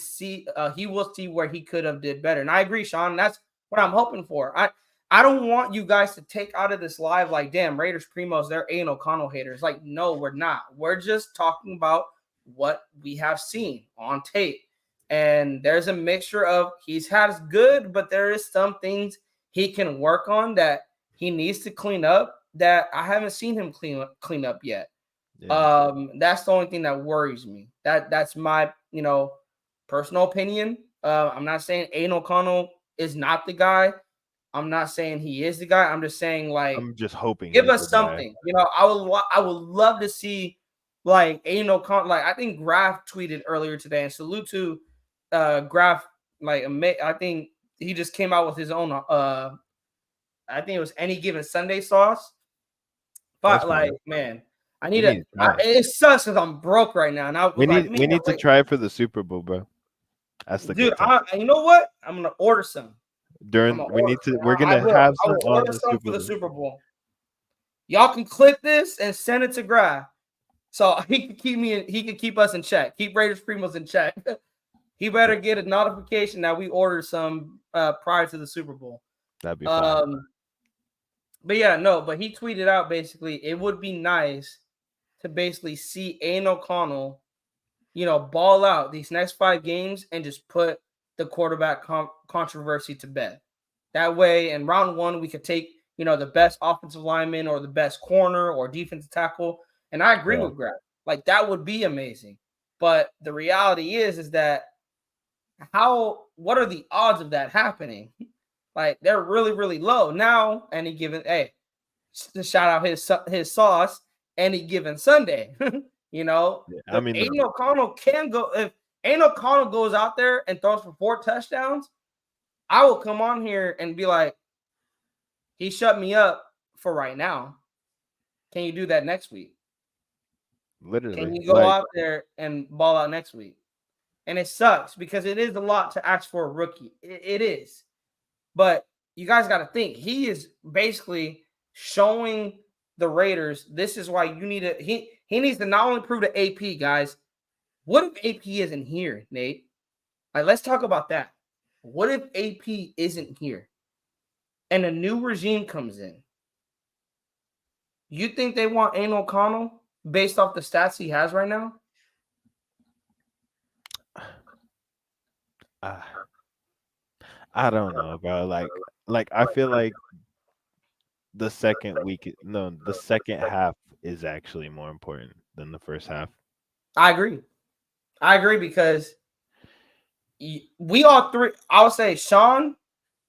will see where he could have did better. And I agree, Sean. That's what I'm hoping for. I don't want you guys to take out of this live like, damn, Raiders Primos, they're Aiden O'Connell haters. Like, no, we're not. We're just talking about what we have seen on tape. And there's a mixture of he's had good, but there is some things he can work on that he needs to clean up that I haven't seen him clean up yet. Yeah. That's the only thing that worries me. That's my personal opinion. I'm not saying Aiden O'Connell is not the guy. I'm not saying he is the guy. I'm just saying, like, I'm just hoping give he's us the guy. something. I would love to see like Aiden O'Connell. Like, I think Graf tweeted earlier today, and salute to Graf. Like, I think he just came out with his own. I think it was Any Given Sunday sauce. That's But like, fine. man, I We need need to try it. it sucks because I'm broke right now, and I was like, man, We need to like, try it for the Super Bowl, bro. That's the dude, good time. you know what? I'm gonna order some. I'm gonna We order need to. some. We're I gonna will. have I some will on order the some for Super the Bowl. Super Bowl. Y'all can clip this and send it to Graf, so he can keep me. He can keep us in check. Keep Raiders Primos in check. He better get a notification that we ordered some prior to the Super Bowl. That'd be fine. But yeah, no. But he tweeted out basically, it would be nice to basically see Aiden O'Connell, ball out these next 5 games and just put the quarterback controversy to bed. That way, in round one, we could take, the best offensive lineman or the best corner or defensive tackle. And I agree Yeah. with Greg. Like, that would be amazing. But the reality is that what are the odds of that happening? Like, they're really, really low. Now, any given, to shout out his sauce, Any Given Sunday. I If mean, Aiden O'Connell if Aiden O'Connell goes out there and throws for 4 touchdowns, I will come on here and be like, he shut me up for right now. Can you do that next week? literally, Can you go out there and ball out next week? And it sucks because it is a lot to ask for a rookie. It is. But you guys got to think, he is basically showing the Raiders, this is why you need he needs to not only prove to AP, guys. What if AP isn't here, Nate? Like, let's talk about that. What if AP isn't here and a new regime comes in? You think they want Aiden O'Connell based off the stats he has right now? I don't know, bro. Like I feel like the second half is actually more important than the first half. I agree because we all three, I would say Sean,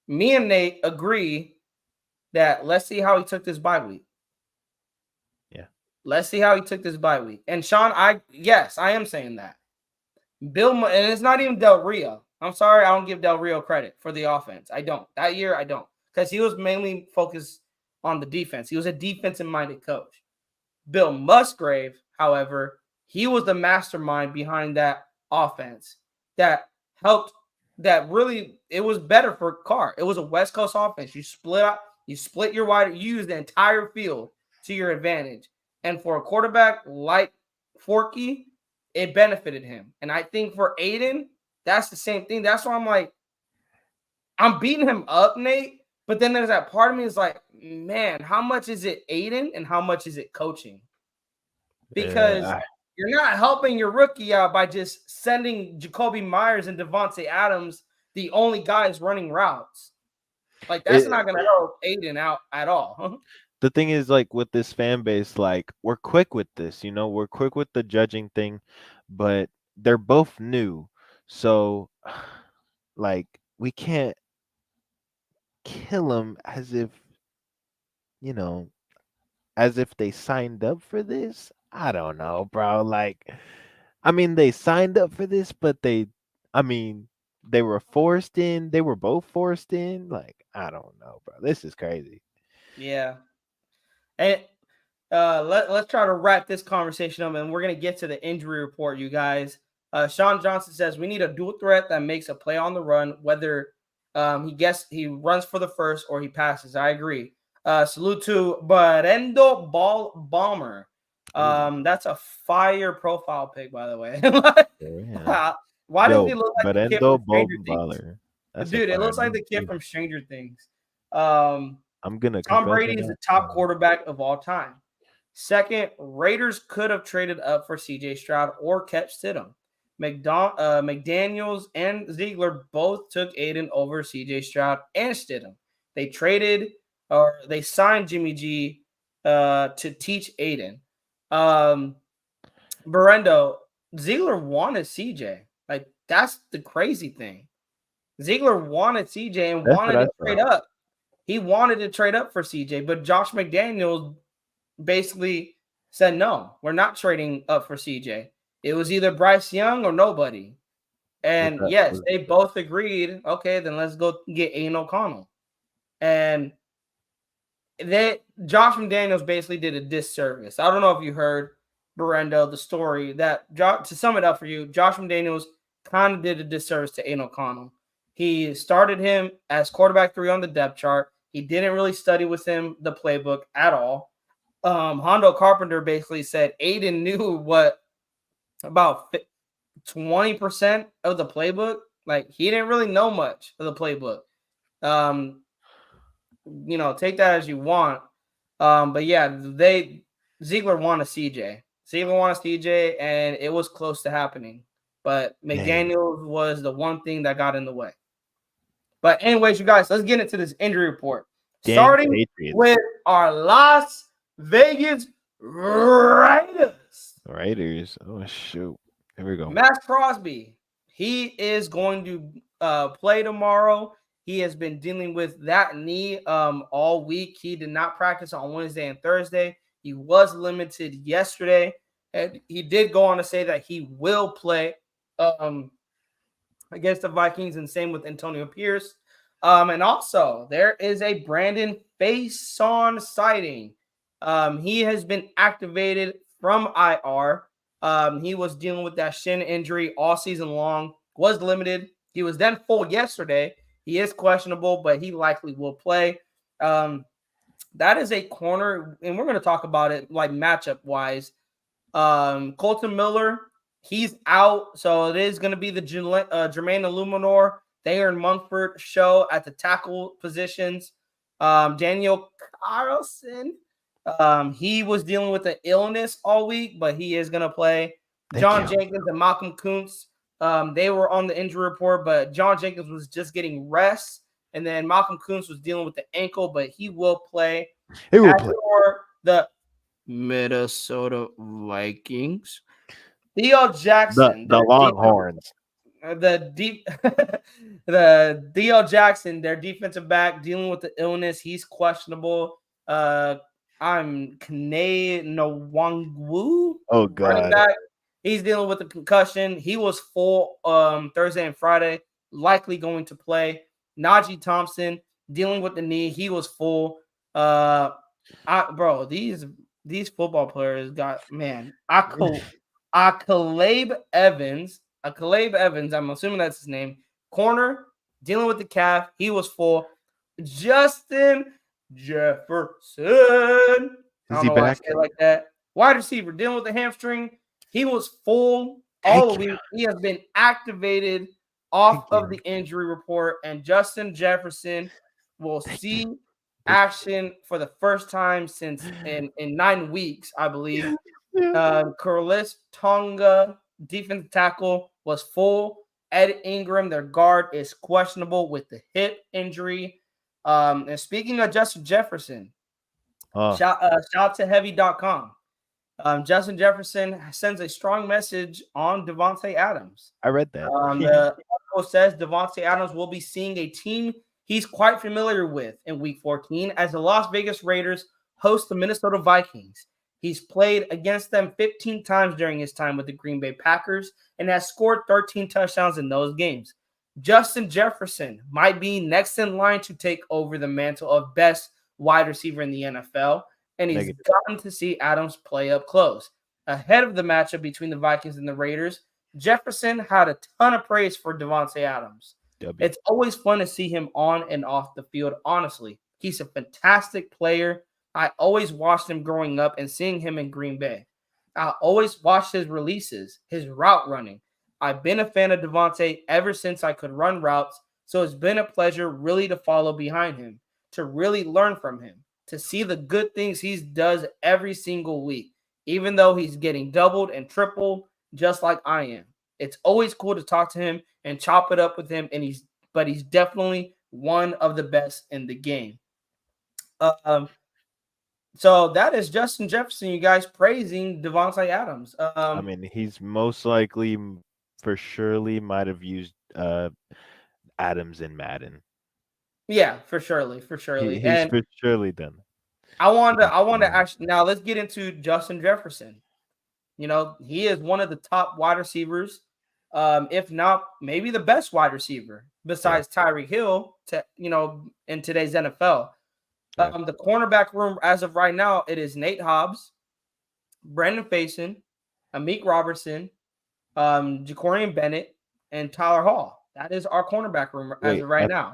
me and Nate agree that let's see how he took this bye week. Yeah. Let's see how he took this bye week. And Sean, I am saying that. And it's not even Del Rio. I'm sorry, I don't give Del Rio credit for the offense. I don't. That year, I don't. Because he was mainly focused on the defense. He was a defensive-minded coach. Bill Musgrave, however, he was the mastermind behind that offense that helped, that really, it was better for Carr. It was a West Coast offense. You split your wide, you use the entire field to your advantage. And for a quarterback like Forky, it benefited him. And I think for Aiden, that's the same thing. That's why I'm like, I'm beating him up, Nate. But then there's that part of me is like, man, how much is it Aiden and how much is it coaching? Because you're not helping your rookie out by just sending Jacoby Myers and Devontae Adams, the only guys running routes. Like, that's not going to help Aiden out at all. The thing is, like, with this fan base, like, we're quick with this, we're quick with the judging thing, but they're both new. So, like, we can't kill them as if they signed up for this. I don't know, bro. Like, I mean, they signed up for this, but I mean, they were forced in. They were both forced in. Like, I don't know, bro. This is crazy. Yeah. And let's try to wrap this conversation up, and we're gonna get to the injury report, you guys. Sean Johnson says we need a dual threat that makes a play on the run, whether he runs for the first or he passes. I agree. Salute to Barendo Ball Bomber. That's a fire profile pic, by the way. Yeah. Why does Yo, he look like the kid Berendo from Stranger Bolton Things? Baller. That's a Dude, it fire looks like name the kid too. from Stranger Things. Um, I'm gonna Tom confess Brady right is the now. top quarterback of all time. Second, Raiders could have traded up for CJ Stroud or kept Stidham. McDaniels and Ziegler both took Aiden over CJ Stroud and Stidham. They signed Jimmy G to teach Aiden. Berendo, Ziegler wanted CJ. Like, that's the crazy thing. Ziegler wanted CJ and That's what wanted I to trade thought. up. He wanted to trade up for CJ, but Josh McDaniels basically said, no, we're not trading up for CJ. It was either Bryce Young or nobody. Was And that yes, was they both agreed, okay, then let's go get Aiden O'Connell. And Josh McDaniels basically did a disservice. I don't know if you heard, Berendo, the story that, to sum it up for you, Josh McDaniels kind of did a disservice to Aiden O'Connell. He started him as quarterback 3 on the depth chart. He didn't really study with him the playbook at all. Hondo Carpenter basically said Aiden knew what about 20% of the playbook. Like, he didn't really know much of the playbook. Take that as you want. But yeah, Ziegler wanted CJ. Ziegler wanted CJ, and it was close to happening. But dang. McDaniels was the one thing that got in the way. But anyways, you guys, let's get into this injury report. Dang Starting Patriots. with our Las Vegas Raiders. Raiders. Oh shoot. Here we go. MAXX CROSBY, he is going to play tomorrow. He has been dealing with that knee all week. He did not practice on Wednesday and Thursday. He was limited yesterday, and he did go on to say that he will play against the Vikings, and same with Antonio Pierce. And also, there is a Brandon Faison sighting. He has been activated from IR. He was dealing with that shin injury all season long, was limited. He was then full yesterday. He is questionable, but he likely will play. That is a corner, and we're going to talk about it like matchup wise. Kolton Miller, he's out, so it is going to be the Jermaine Illuminor, Thayer Munford show at the tackle positions. Daniel Carlson, he was dealing with an illness all week, but he is going to play. Thank John you. Jenkins and Malcolm Kuntz, they were on the injury report, but John Jenkins was just getting rest, and then Malcolm Kuntz was dealing with the ankle, but he will play. He will As play. for the Minnesota Vikings, Theo Jackson, The Longhorns. the Theo Jackson, their defensive back, dealing with the illness. He's questionable. I'm Kane Nwangwu, Oh running God. back. He's dealing with a concussion. He was full Thursday and Friday, likely going to play. Najee Thompson dealing with the knee. He was full. These football players got, man. Caleb Evans. Caleb Evans, I'm assuming that's his name. Corner, dealing with the calf. He was full. Justin Jefferson. I Is don't he know why I say back? it like that. Wide receiver, dealing with the hamstring. He was full all Thank the you. week. He has been activated Thank off of you. the injury report, and Justin Jefferson will Thank see you. Thank action for the first time since in 9 weeks, I believe. you. Corliss Tonga, defensive tackle, was full. Ed Ingram, their guard, is questionable with the hip injury. And speaking of Justin Jefferson, shout out to heavy.com. Justin Jefferson sends a strong message on Devontae Adams. I read that. The article says Devontae Adams will be seeing a team he's quite familiar with in Week 14 as the Las Vegas Raiders host the Minnesota Vikings. He's played against them 15 times during his time with the Green Bay Packers and has scored 13 touchdowns in those games. Justin Jefferson might be next in line to take over the mantle of best wide receiver in the NFL, and he's gotten to see Adams play up close. Ahead of the matchup between the Vikings and the Raiders, Jefferson had a ton of praise for Davante Adams. It's always fun to see him on and off the field, honestly. He's a fantastic player. I always watched him growing up and seeing him in Green Bay. I always watched his releases, his route running. I've been a fan of Davante ever since I could run routes, so it's been a pleasure really to follow behind him, to really learn from him, to see the good things he does every single week, even though he's getting doubled and tripled just like I am. It's always cool to talk to him and chop it up with him, but he's definitely one of the best in the game. So that is Justin Jefferson, you guys praising Davante Adams. I mean, he's most likely, for surely, might have used Adams in Madden. Yeah, for surely. He's and for surely done. I want to actually now let's get into Justin Jefferson. You know, he is one of the top wide receivers, if not maybe the best wide receiver besides Tyreek Hill. In today's NFL. The cornerback room, as of right now, it is Nate Hobbs, Brandon Faison, Amik Robertson, Jacorian Bennett, and Tyler Hall. That is our cornerback room as of right now.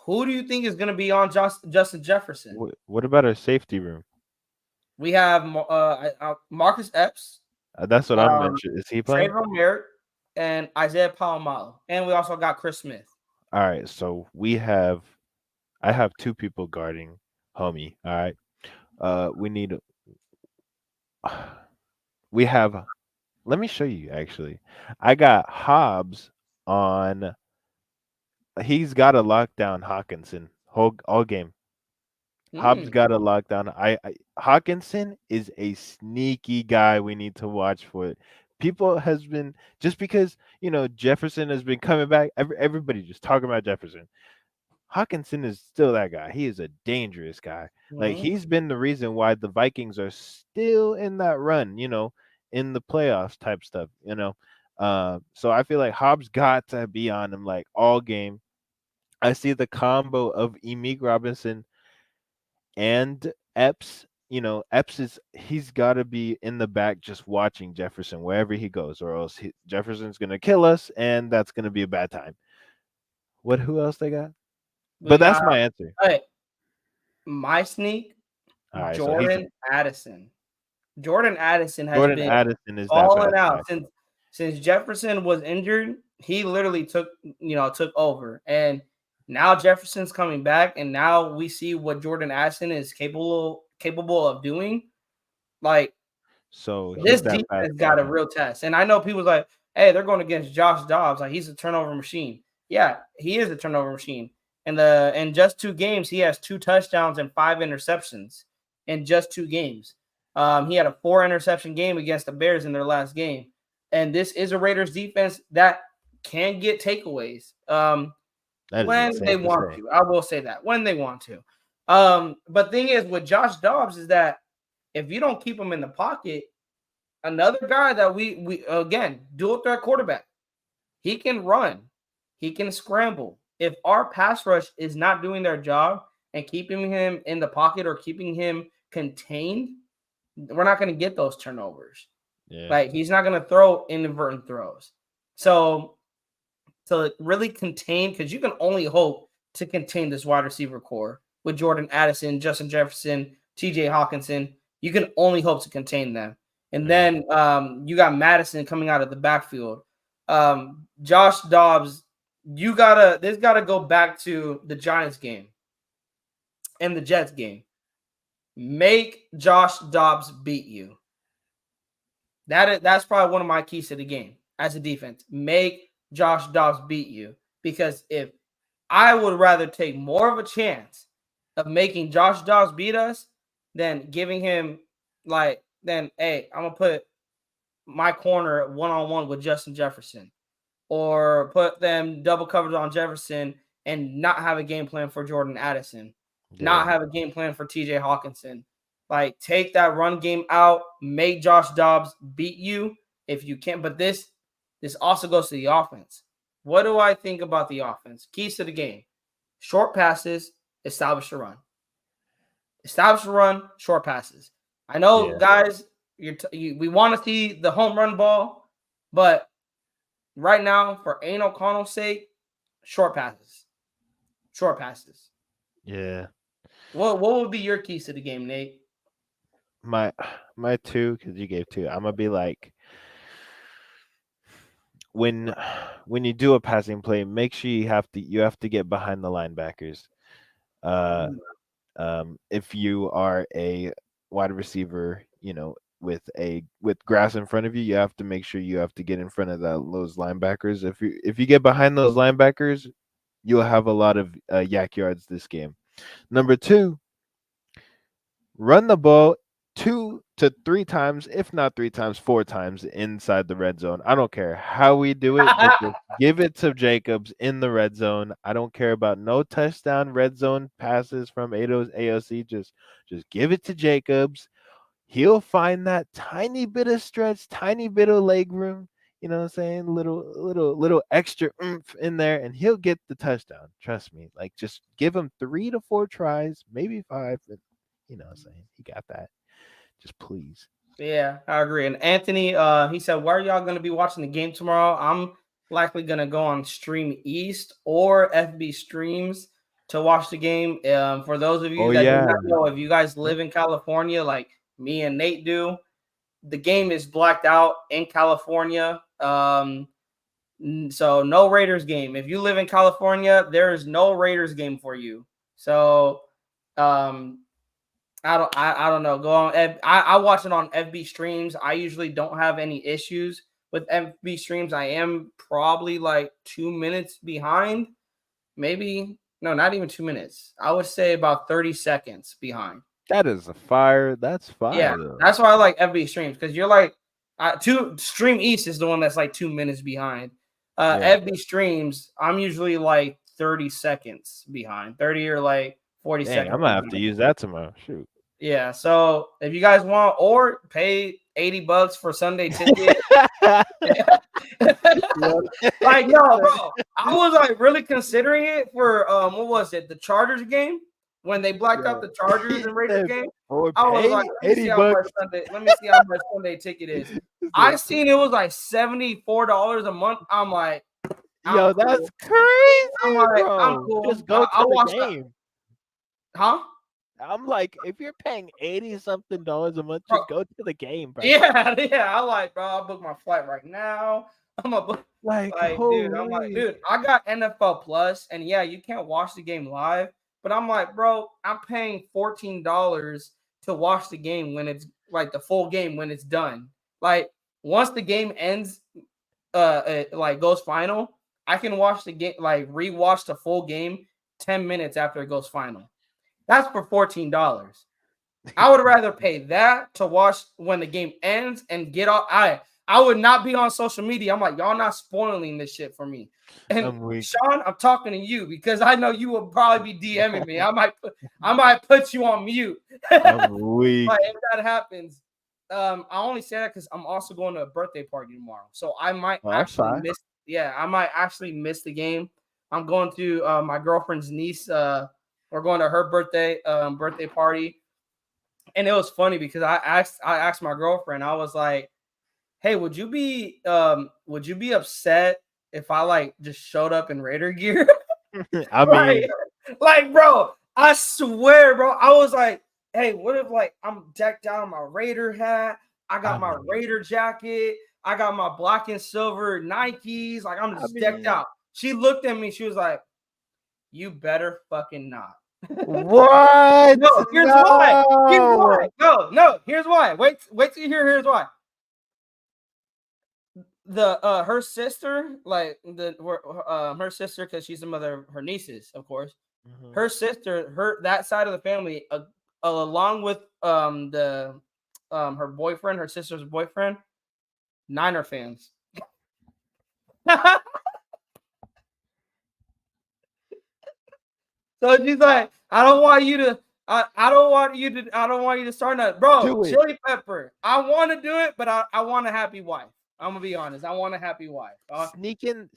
Who do you think is going to be on Justin Jefferson? What about our safety room? We have Marcus Epps. That's what I mentioned. Is he playing? Trayvon Merritt and Isaiah Palomalo. And we also got Chris Smith. All right, so I have two people guarding homie. All right. Let me show you actually. I got Hobbs on. He's got a lockdown Hawkinson all game. Hobbs got a lockdown. Hawkinson is a sneaky guy we need to watch for. People has been just because Jefferson has been coming back. Everybody just talking about Jefferson. Hawkinson is still that guy. He is a dangerous guy. Like he's been the reason why the Vikings are still in that run, in the playoffs type stuff, So I feel like Hobbs got to be on him like all game. I see the combo of Amik Robinson and Epps. He's got to be in the back just watching Jefferson wherever he goes, or else Jefferson's gonna kill us, and that's gonna be a bad time. Who else they got? But that's my answer. Right. My sneak, right, Jordan Addison. Jordan Addison has been falling out since Jefferson was injured. He literally took over, and now Jefferson's coming back, and now we see what Jordan Addison is capable of doing. Like, so this defense got a real test, and I know people's like, "Hey, they're going against Josh Dobbs. Like, he's a turnover machine." Yeah, he is a turnover machine. In just 2 games, he has 2 touchdowns and 5 interceptions in just 2 games. He had a 4 interception game against the Bears in their last game. And this is a Raiders defense that can get takeaways when they want to. I will say that, when they want to. But thing is, with Josh Dobbs is that if you don't keep him in the pocket, another guy that we again, dual threat quarterback, he can run. He can scramble. If our pass rush is not doing their job and keeping him in the pocket or keeping him contained, we're not going to get those turnovers. Yeah. Like, he's not going to throw inadvertent throws. So to really contain, because you can only hope to contain this wide receiver core with Jordan Addison, Justin Jefferson, TJ Hawkinson. You can only hope to contain them. And then you got Madison coming out of the backfield. Josh Dobbs, this gotta go back to the Giants game and the Jets game. Make Josh Dobbs beat you. That's probably one of my keys to the game as a defense. Make Josh Dobbs beat you, because if I would rather take more of a chance of making Josh Dobbs beat us than giving him hey, I'm gonna put my corner one-on-one with Justin Jefferson, or put them double covered on Jefferson and not have a game plan for Jordan Addison, not have a game plan for TJ Hawkinson. Like, take that run game out, make Josh Dobbs beat you if you can. But this also goes to the offense. What do I think about the offense? Keys to the game: short passes, establish a run. Establish a run, short passes. I know, guys, we want to see the home run ball, but right now, for Aiden O'Connell's sake, short passes. Short passes. Yeah. What would be your keys to the game, Nate? My two, because you gave two. I'm gonna be like, when you do a passing play, make sure you have to get behind the linebackers. Uh, if you are a wide receiver, with grass in front of you, you have to make sure you have to get in front of those linebackers. If you get behind those linebackers, you'll have a lot of yak yards this game. Number two, run the ball 2 to 3 times, if not 3 times, 4 times inside the red zone. I don't care how we do it, but just give it to Jacobs in the red zone. I don't care about no touchdown red zone passes from AOC. Just give it to Jacobs. He'll find that tiny bit of stretch, tiny bit of leg room. You know what I'm saying? Little extra oomph in there, and he'll get the touchdown. Trust me. Like, just give him 3 to 4 tries, maybe 5. And, you know what I'm saying? He got that. Just please. Yeah, I agree. And Anthony, he said, where are y'all going to be watching the game tomorrow? I'm likely going to go on Stream East or FB Streams to watch the game. For those of you that do not know, if you guys live in California like me and Nate do, the game is blacked out in California. So no Raiders game. If you live in California, there is no Raiders game for you. So I don't know. Go on. I watch it on FB streams. I usually don't have any issues with FB streams. I am probably like 2 minutes behind. Maybe no, not even 2 minutes. I would say about 30 seconds behind. That is a fire. That's fire. Yeah, though. that's why I like FB streams, because you're like, Stream East is the one that's like 2 minutes behind. FB streams, I'm usually like 30 seconds behind, 30 or like 40 Dang, seconds. I'm gonna have to use that tomorrow. Shoot. Yeah, so if you guys want, or pay $80 for Sunday ticket. Like, no, bro, I was like really considering it for what was it, the Chargers game, when they blacked out the Chargers and Raiders game. I was like, let me see how much Sunday ticket is. I seen it was like $74 a month. I'm like, yo, that's crazy. I'm like, bro. I'm cool. Just go to the game. Huh? I'm like, if you're paying $80-something a month, just go to the game, bro. Yeah. I like, bro, I'll book my flight right now. I'm a book. Like, dude, I'm like, dude, I got NFL Plus, and yeah, you can't watch the game live, but I'm like, bro, I'm paying $14 to watch the game when it's like the full game when it's done. Like, once the game ends, it like goes final, I can watch the game, like rewatch the full game 10 minutes after it goes final. That's for $14. I would rather pay that to watch when the game ends and get off. I would not be on social media. I'm like, y'all not spoiling this shit for me. And Sean, I'm talking to you because I know you will probably be DMing me. I might put you on mute. I'm weak. Like, if that happens, I only say that because I'm also going to a birthday party tomorrow, so I might actually miss. Yeah, I might actually miss the game. I'm going to my girlfriend's niece. We're going to her birthday party, and it was funny because I asked my girlfriend. I was like, "Hey, would you be upset if I like just showed up in Raider gear?" I mean, like, bro, I swear, bro, I was like, "Hey, what if like I'm decked out in my Raider hat? I got my Raider jacket. I got my black and silver Nikes. Like, I'm just decked out." She looked at me. She was like, "You better fucking not." What? No, here's why. Here's why. No, here's why. Wait till you hear. Here's why. Her sister, like her sister, because she's the mother of her nieces, of course. Mm-hmm. Her sister, that side of the family, along with her boyfriend, her sister's boyfriend, Niner fans. So she's like, I don't want you I don't want you to start nothing, bro. Do it. Chili Pepper. I want to do it, but I want a happy wife. I'm gonna be honest. I want a happy wife. Sneak in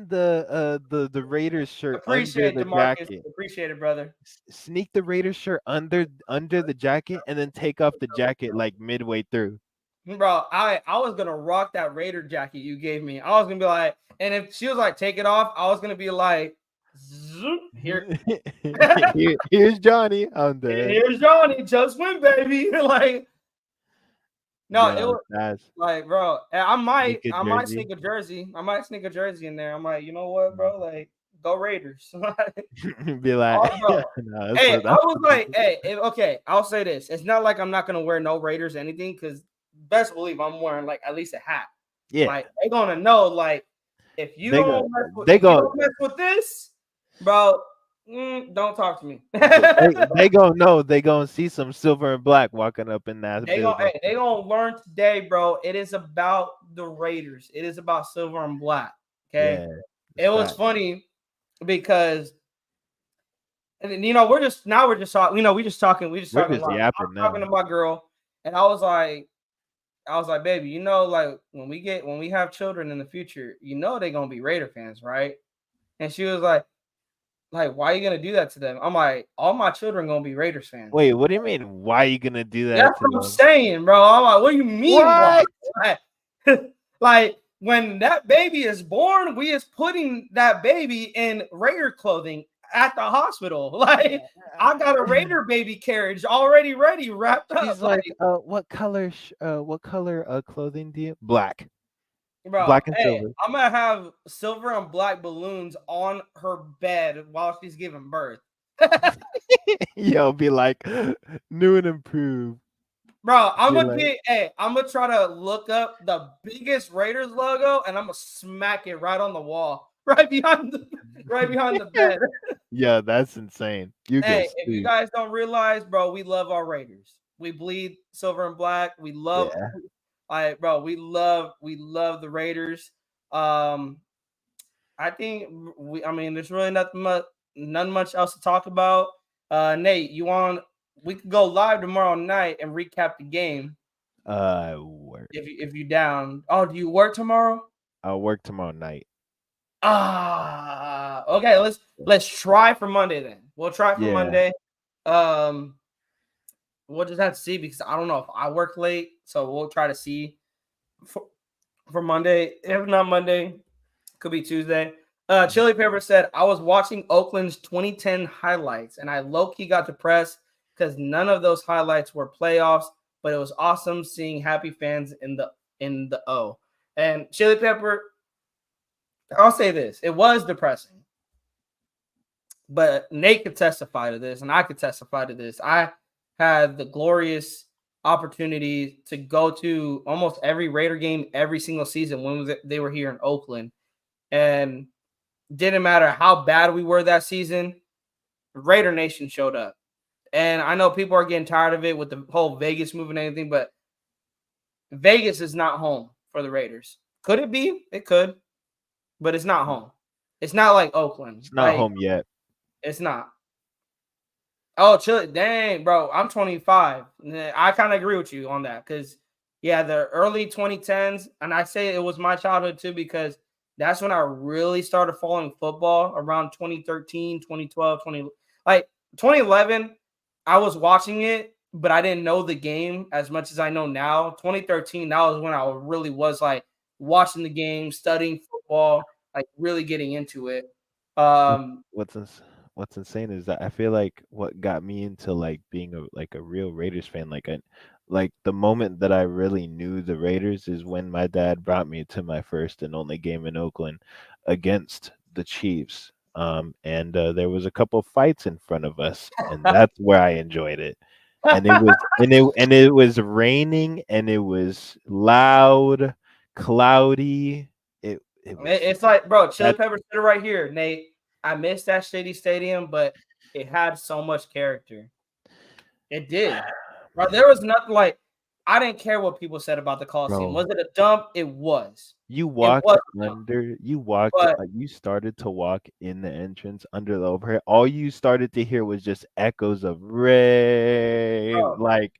the Raiders shirt under Appreciate the it, Demarcus. jacket. Appreciate it, brother. Sneak the Raiders shirt under the jacket, and then take off the jacket like midway through. Bro, I was gonna rock that Raider jacket you gave me. I was gonna be like, and if she was like, take it off, I was gonna be like, zoop, here. Here's Johnny on the. Here's Johnny, just win, baby. Like, no, Yo, it was that's like, bro, I might jersey. sneak a jersey. I might sneak a jersey in there. I'm like, you know what, bro? Like, go Raiders. Be like, Oh, bro. no, Hey, that's I was like, hey, okay, I'll say this. It's not like I'm not gonna wear no Raiders or anything, because best believe I'm wearing like at least a hat. yeah. Like, they gonna know, like, if you They don't go- mess with, they if you go- don't mess with this, bro, don't talk to me. they gonna know. They gonna see some silver and black walking up in that building. They gonna learn today, bro. It is about the Raiders. It is about silver and black. Okay. Yeah, It was funny because, and you know, we're just talking. You know, we just talking. We're just I'm yapping now. talking to my girl, and I was like, baby, you know, like when we have children in the future, you know, they're gonna be Raider fans, right? And she was like, why are you gonna do that to them? I'm like, all my children gonna be Raiders fans. Wait, what do you mean? Why are you gonna do that? That's what I'm saying, bro. I'm like, what do you mean? What? Like, when that baby is born, we is putting that baby in Raider clothing at the hospital. Like, I got a Raider baby carriage already ready, wrapped up. He's like, what color? Clothing do you? Black. Bro, Black and silver. I'm gonna have silver and black balloons on her bed while she's giving birth. Yo, be like, new and improved. Bro, I'm gonna try to look up the biggest Raiders logo, and I'm gonna smack it right on the wall, right behind the bed. Yeah, that's insane. If you guys don't realize, bro, we love our Raiders. We bleed silver and black. We love, bro, we love the Raiders. I think there's really none much else to talk about. Nate, we could go live tomorrow night and recap the game. Work. If you down. Oh, do you work tomorrow? I'll work tomorrow night. Okay. Let's try for Monday then. We'll try for Monday. We'll just have to see, because I don't know if I work late, so we'll try to see for Monday. If not Monday, could be Tuesday. Chili Pepper said, I was watching Oakland's 2010 highlights, and I low-key got depressed because none of those highlights were playoffs, but it was awesome seeing happy fans in the O. And Chili Pepper, I'll say this. It was depressing. But Nate could testify to this, and I could testify to this. I had the glorious opportunity to go to almost every Raider game every single season when they were here in Oakland. And didn't matter how bad we were that season, Raider Nation showed up. And I know people are getting tired of it with the whole Vegas move and anything, but Vegas is not home for the Raiders. Could it be? It could, but it's not home. It's not like Oakland. It's not home yet. It's not. Oh, Chili, dang, bro, I'm 25. I kind of agree with you on that, because, the early 2010s, and I say it was my childhood too, because that's when I really started following football, around 2013, 2012, 2011. I was watching it, but I didn't know the game as much as I know now. 2013, that was when I really was like watching the game, studying football, like really getting into it. What's insane is that I feel like what got me into like being a real Raiders fan, like the moment that I really knew the Raiders is when my dad brought me to my first and only game in Oakland against the Chiefs. And there was a couple fights in front of us, and that's where I enjoyed it. And it was raining, and it was loud, cloudy. It's like, bro, Chili Pepper said it right here, Nate. I missed that shitty stadium, but it had so much character. It did. Bro, there was nothing like I didn't care what people said about the Coliseum. Bro. Was it a dump? It was. You It walked was a dump. under. You walked. But You started to walk in the entrance under the overhead. All you started to hear was just echoes of rave. bro, Like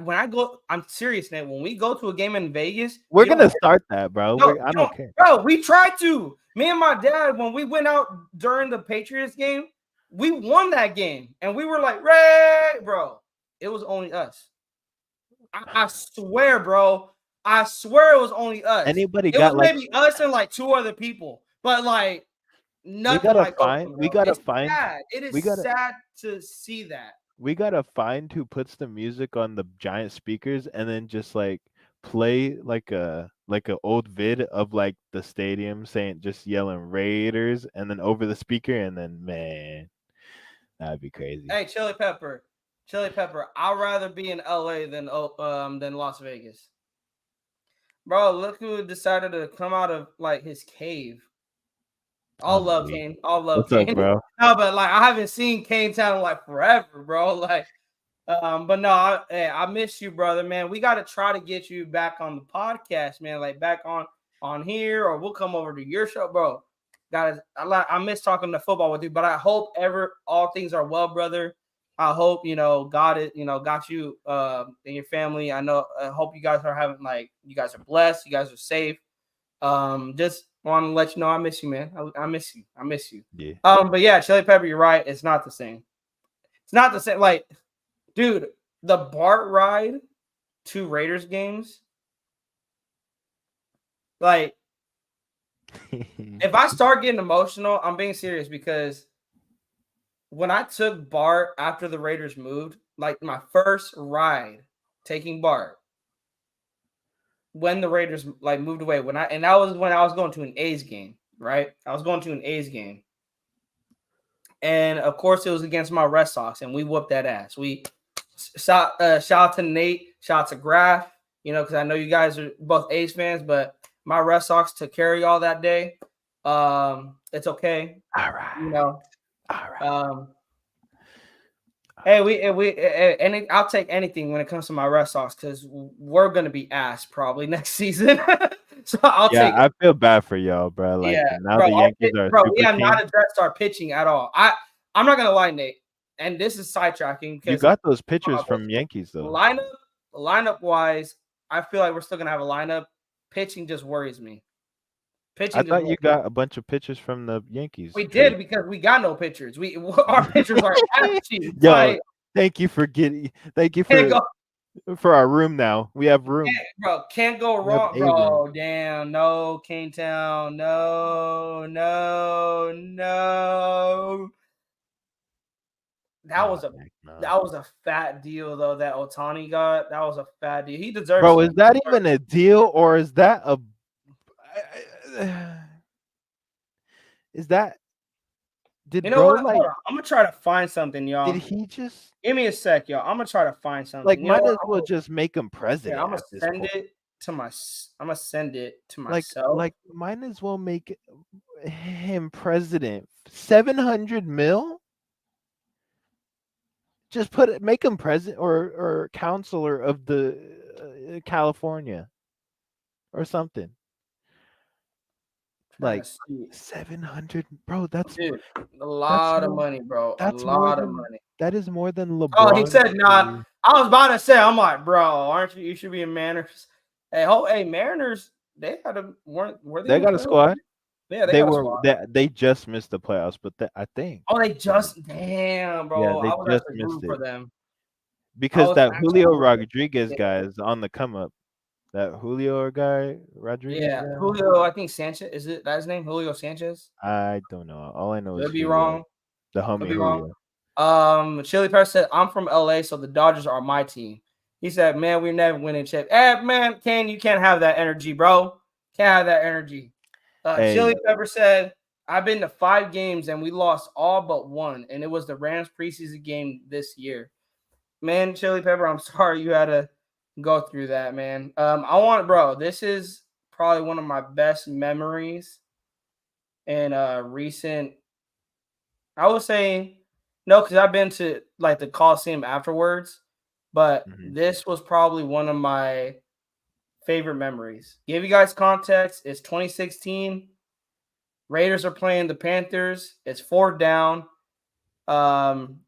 when I go, I'm serious, man. When we go to a game in Vegas, we're you don't gonna hear, start that, bro. no, I you don't don't, care. bro. We tried to. Me and my dad, when we went out during the Patriots game, we won that game, and we were like, "Ray, bro." It was only us. I swear, bro. I swear it was only us. Anybody It was got like? maybe us and like 2 other people, but like We nothing gotta like find. Oakland, We bro. gotta It's find. sad. It We is gotta. sad to see that. We gotta find who puts the music on the giant speakers and then just like play like a old vid of like the stadium saying just yelling Raiders and then over the speaker and then man, that'd be crazy. Hey, Chili Pepper. I'd rather be in LA than Las Vegas. Bro, look who decided to come out of like his cave. All love Me. Kane. All love What's up, Kane. bro? No, but like I haven't seen Kane Town like forever, bro. Like, but no, I miss you, brother, man. We got to try to get you back on the podcast, man. Like back on here, or we'll come over to your show, bro. I miss talking to football with you, but I hope all things are well, brother. I hope God is got you and your family. I hope you guys are having you guys are blessed, you guys are safe. Just want to let you know I miss you, man. I miss you. I miss you. Yeah. But yeah, Chili Pepper, you're right. It's not the same. It's not the same. Like, dude, the BART ride to Raiders games. Like, if I start getting emotional, I'm being serious because when I took BART after the Raiders moved, like my first ride taking BART when the Raiders like moved away, that was when I was going to an A's game, right? I was going to an A's game. And of course, it was against my Red Sox, and we whooped that ass. We shout out to Nate, shout out to Graf, because I know you guys are both A's fans, but my Red Sox took care of y'all that day. It's okay. All right. All right. I'll take anything when it comes to my Red Sox because we're gonna be ass probably next season. So I'll take. I feel bad for y'all, bro. Like now bro, the Yankees are bro. super We have team. not addressed our pitching at all. I'm not gonna lie, Nate, and this is sidetracking because You got those pitchers from Yankees though. Lineup wise, I feel like we're still gonna have a lineup. Pitching just worries me. I thought you got a bunch of pitchers from the Yankees. We did because we got no pitchers. Our pitchers are average. Yo, thank you for for our room now. We have room. Can't go wrong, bro. Damn, no, Kane Town, no. That was a fat deal though that Ohtani got. That was a fat deal. He deserves. Bro, is that even a deal or is that a? Is that? Did bro what? like? I'm gonna try to find something, y'all. Did he just? Give me a sec, y'all. I'm gonna try to find something. Like, might as well just make him president. I'm gonna send it to myself. Like, might as well make him president. 700 mil. Just make him president or counselor of the California, or something. Like 700, bro. That's a lot of money, bro. That's a lot of money. That is more than LeBron. Oh, he said not. I was about to say, I'm like, bro, aren't you? You should be in Mariners. Hey, Mariners. They had they got a squad. Yeah, they got a squad. They just missed the playoffs, but I think. Oh, they just damn, bro. Yeah, I was just missed it for them because that Julio Rodriguez guy is on the come up. That Julio guy, Rodriguez. Yeah, guy? Julio. I think Sanchez. Is it that his name? Julio Sanchez. I don't know. All I know is could be wrong. The homie Julio. Chili Pepper said, "I'm from LA, so the Dodgers are my team." He said, "Man, we're never winning chip." Man, you can't have that energy, bro. Can't have that energy. Chili Pepper said, "I've been to 5 games and we lost all but one, and it was the Rams preseason game this year." Man, Chili Pepper, I'm sorry you had to go through that, man. This is probably one of my best memories in recent. I would say no, because I've been to like the Coliseum afterwards. but Mhm. this was probably one of my favorite memories. Give you guys context. It's 2016. Raiders are playing the Panthers. It's 4th down.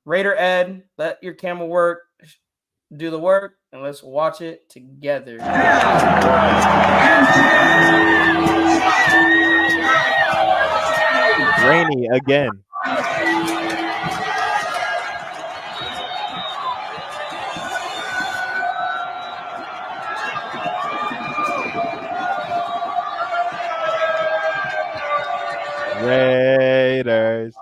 Raider Ed, let your camera work. Do the work, and let's watch it together. Rainy again. Raiders.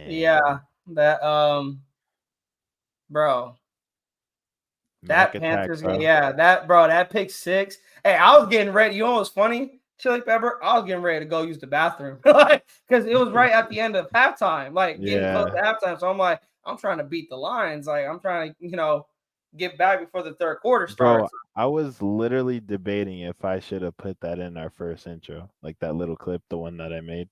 Yeah, Man. that bro, Mac that attack, Panthers game, bro. yeah, that pick six. Hey, I was getting ready. You know what's funny? Chili Pepper, I was getting ready to go use the bathroom, like, because it was right at the end of halftime, like getting close Yeah. to halftime. So I'm like, I'm trying to beat the Lions, like I'm trying to, get back before the third quarter Bro, starts. I was literally debating if I should have put that in our first intro, like that little clip, the one that I made.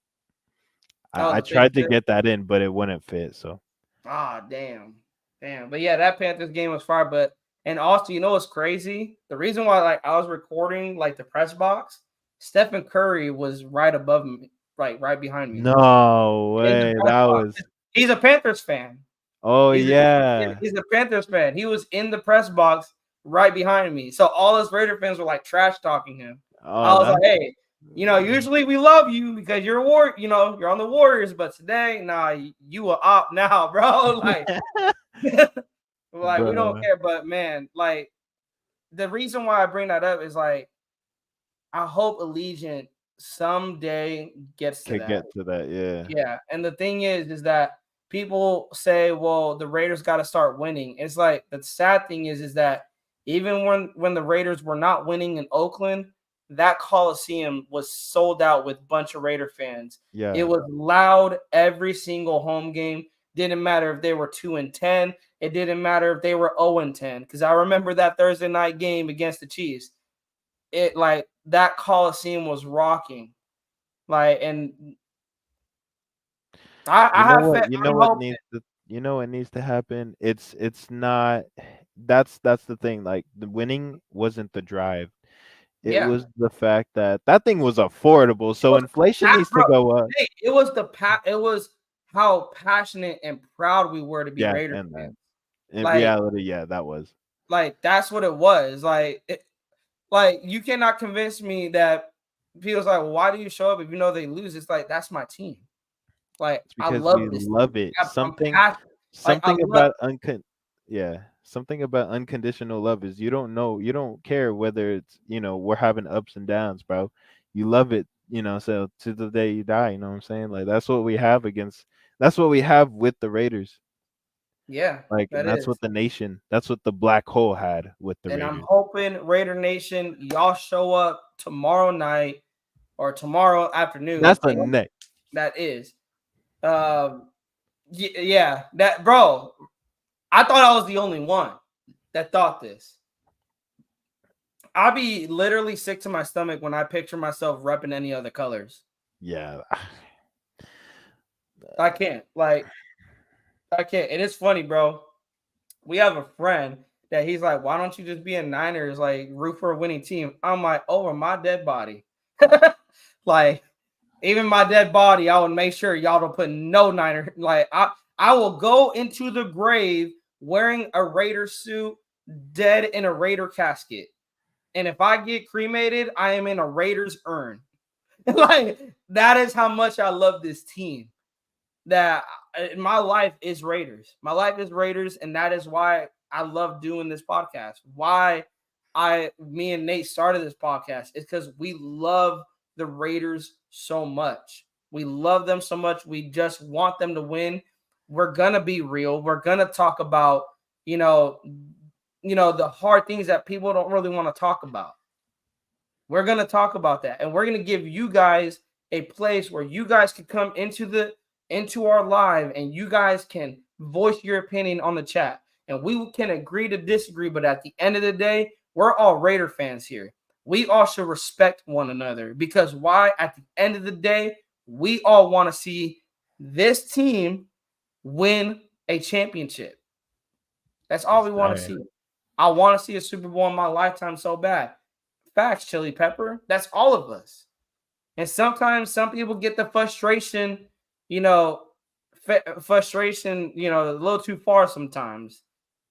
Oh, I the pick tried to six. get that in, but it wouldn't fit. So Ah, damn. But yeah, that Panthers game was fire. But and also, you know what's crazy? The reason why like I was recording like the press box, Stephen Curry was right above me, like right behind me no in the way. press That box. was. He's a Panthers fan. Oh He's a, yeah. he's a Panthers fan. He was in the press box right behind me. So all us Raider fans were like trash talking him. I Oh, was like, that's. hey, usually we love you because you're you're on the Warriors, but today, nah, you a op now, bro. Like, like we don't Bro, care. But man, like the reason why I bring that up is like I hope Allegiant someday gets to could that. get to that. Yeah. Yeah, and the thing is that people say, "Well, the Raiders got to start winning." It's like the sad thing is that even when the Raiders were not winning in Oakland, that Coliseum was sold out with a bunch of Raider fans. It Yeah. was loud every single home game. Didn't matter if they were 2-10. It didn't matter if they were 0-10. Because I remember that Thursday night game against the Chiefs. It like that Coliseum was rocking. Like and I You know have what? You know I'm what hoping. needs to. You know what needs to happen. It's not. That's the thing. Like the winning wasn't the drive. It Yeah. was the fact that that thing was affordable. It So was inflation needs to bro, go up. hey, it was how passionate and proud we were to be Yeah, Raiders and that. fans. In Like reality, yeah, that was. that's what it was. Like you cannot convince me that people's like, well, why do you show up if you know they lose? It's like that's my team. Like It's I because we love this team. love it. I'm passionate. Like I love Something about unconditional love is you don't care whether it's, we're having ups and downs, bro. You love it, so to the day you die, you know what I'm saying? Like that's what we have with the Raiders. yeah, Like, and that that's is. what that's what the black hole had with the And I'm Raiders. hoping Raider Nation, y'all show up tomorrow night or tomorrow afternoon. That's the And next. that is. Yeah, that bro. I thought I was the only one that thought this. I'll be literally sick to my stomach when I picture myself repping any other colors. Yeah. I can't. I can't. And it's funny, bro. We have a friend that he's like, why don't you just be a Niners, like root for a winning team? I'm like, over my dead body. Like, even my dead body, I would make sure y'all don't put no Niner. Like, I will go into the grave wearing a Raider suit, dead in a Raider casket. And if I get cremated, I am in a Raiders urn. Like, that is how much I love this team. That my life is Raiders. My life is Raiders, and that is why I love doing this podcast. Why me and Nate started this podcast is because we love the Raiders so much. We love them so much. We just want them to win. We're gonna be real. We're gonna talk about, the hard things that people don't really want to talk about. We're gonna talk about that, and we're gonna give you guys a place where you guys can come into our live, and you guys can voice your opinion on the chat, and we can agree to disagree. But at the end of the day, we're all Raider fans here. We all should respect one another, because why? At the end of the day, we all want to see this team win a championship. That's all we want to see. I want to see a Super Bowl in my lifetime so bad. Facts, Chili Pepper. That's all of us. And sometimes some people get the frustration, a little too far sometimes.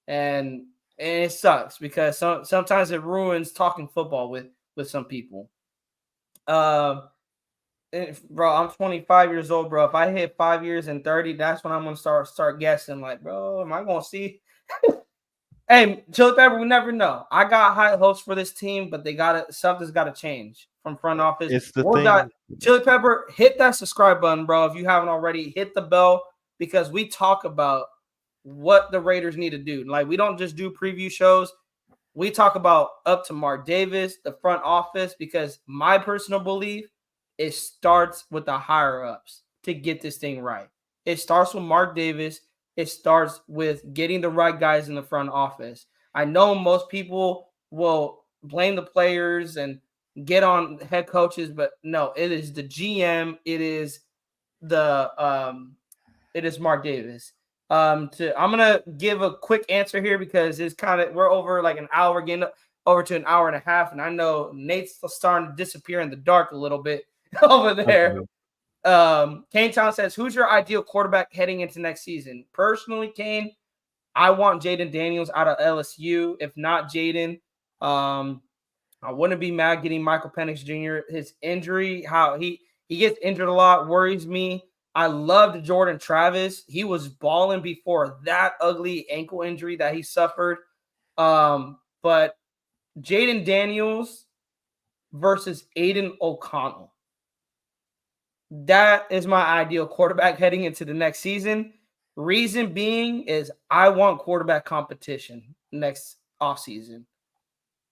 And it sucks, because sometimes it ruins talking football with some people. Bro, I'm 25 years old, bro. If I hit 5 years and 30, that's when I'm gonna start guessing. Like, bro, am I gonna see? Hey, Chili Pepper, we never know. I got high hopes for this team, but something's got to change from front office. It's the thing. Chili Pepper, hit that subscribe button, bro. If you haven't already, hit the bell, because we talk about what the Raiders need to do. Like, we don't just do preview shows. We talk about up to Mark Davis, the front office, because my personal belief, it starts with the higher ups to get this thing right. It starts with Mark Davis. It starts with getting the right guys in the front office. I know most people will blame the players and get on head coaches, but no, it is the GM. It is Mark Davis. I'm gonna give a quick answer here, because we're over like an hour, getting over to an hour and a half, and I know Nate's starting to disappear in the dark a little bit over there. Okay. Kane Town says, who's your ideal quarterback heading into next season? Personally, Kane, I want Jaden Daniels out of LSU. If not Jaden, I wouldn't be mad getting Michael Penix Jr. His injury, how he gets injured a lot, worries me. I loved Jordan Travis. He was balling before that ugly ankle injury that he suffered. But Jaden Daniels versus Aiden O'Connell. That is my ideal quarterback heading into the next season. Reason being is I want quarterback competition next offseason.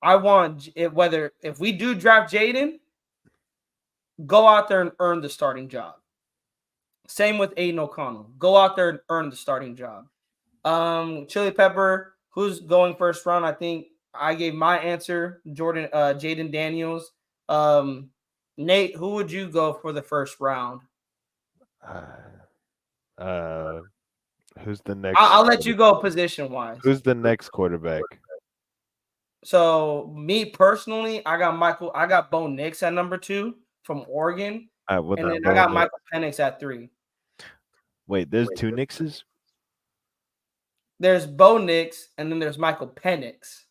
I want if we do draft Jaden, go out there and earn the starting job. Same with Aiden O'Connell. Go out there and earn the starting job. Chili Pepper, who's going first round? I think I gave my answer. Jaden Daniels. Nate, who would you go for the first round? Who's the next? I'll let you go position wise. Who's the next quarterback? So me personally, I got Bo Nix at number 2 from Oregon, and then I got Michael Penix at 3. Wait, there's 2 Nixes? There's Bo Nix, and then there's Michael Penix.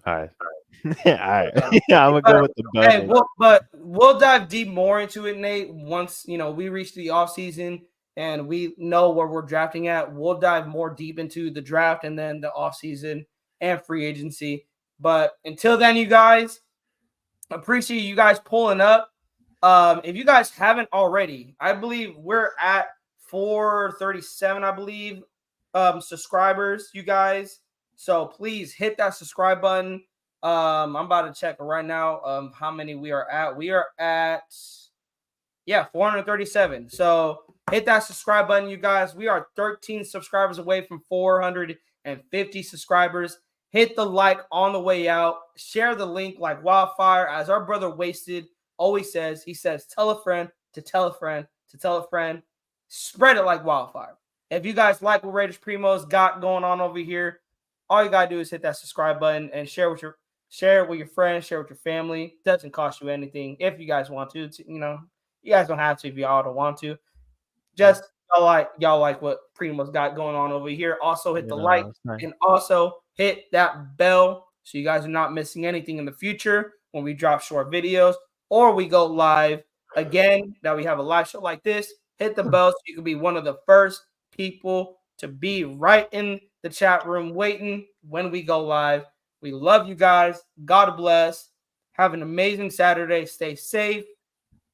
All right. All right. Yeah, I'm gonna go with the Bo. But we'll dive deep more into it, Nate. Once we reach the offseason and we know where we're drafting at, we'll dive more deep into the draft and then the offseason and free agency. But until then, you guys, appreciate you guys pulling up. If you guys haven't already, I believe we're at 437, I believe, subscribers, you guys. So please hit that subscribe button. I'm about to check right now how many we are at. We are at 437. So hit that subscribe button, you guys. We are 13 subscribers away from 450 subscribers. Hit the like on the way out. Share the link like wildfire. As our brother Wasted always says, he says, tell a friend to tell a friend to tell a friend. Spread it like wildfire. If you guys like what Raiders Primo's got going on over here, all you got to do is hit that subscribe button and share it with your friends, share with your family. Doesn't cost you anything. If you guys want to, you guys don't have to if y'all don't want to. Just y'all like what Primo's got going on over here. Also hit the like and also hit that bell so you guys are not missing anything in the future when we drop short videos or we go live again. That we have a live show like this. Hit the bell so you can be one of the first people to be right in the chat room waiting when we go live. We love you guys. God bless. Have an amazing Saturday. Stay safe.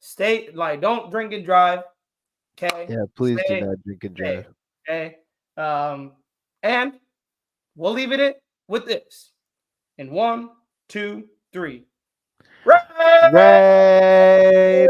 Stay don't drink and drive. Okay. Yeah, please do not drink and drive. Okay. And we'll leave it with this. In 1, 2, 3. Raiders!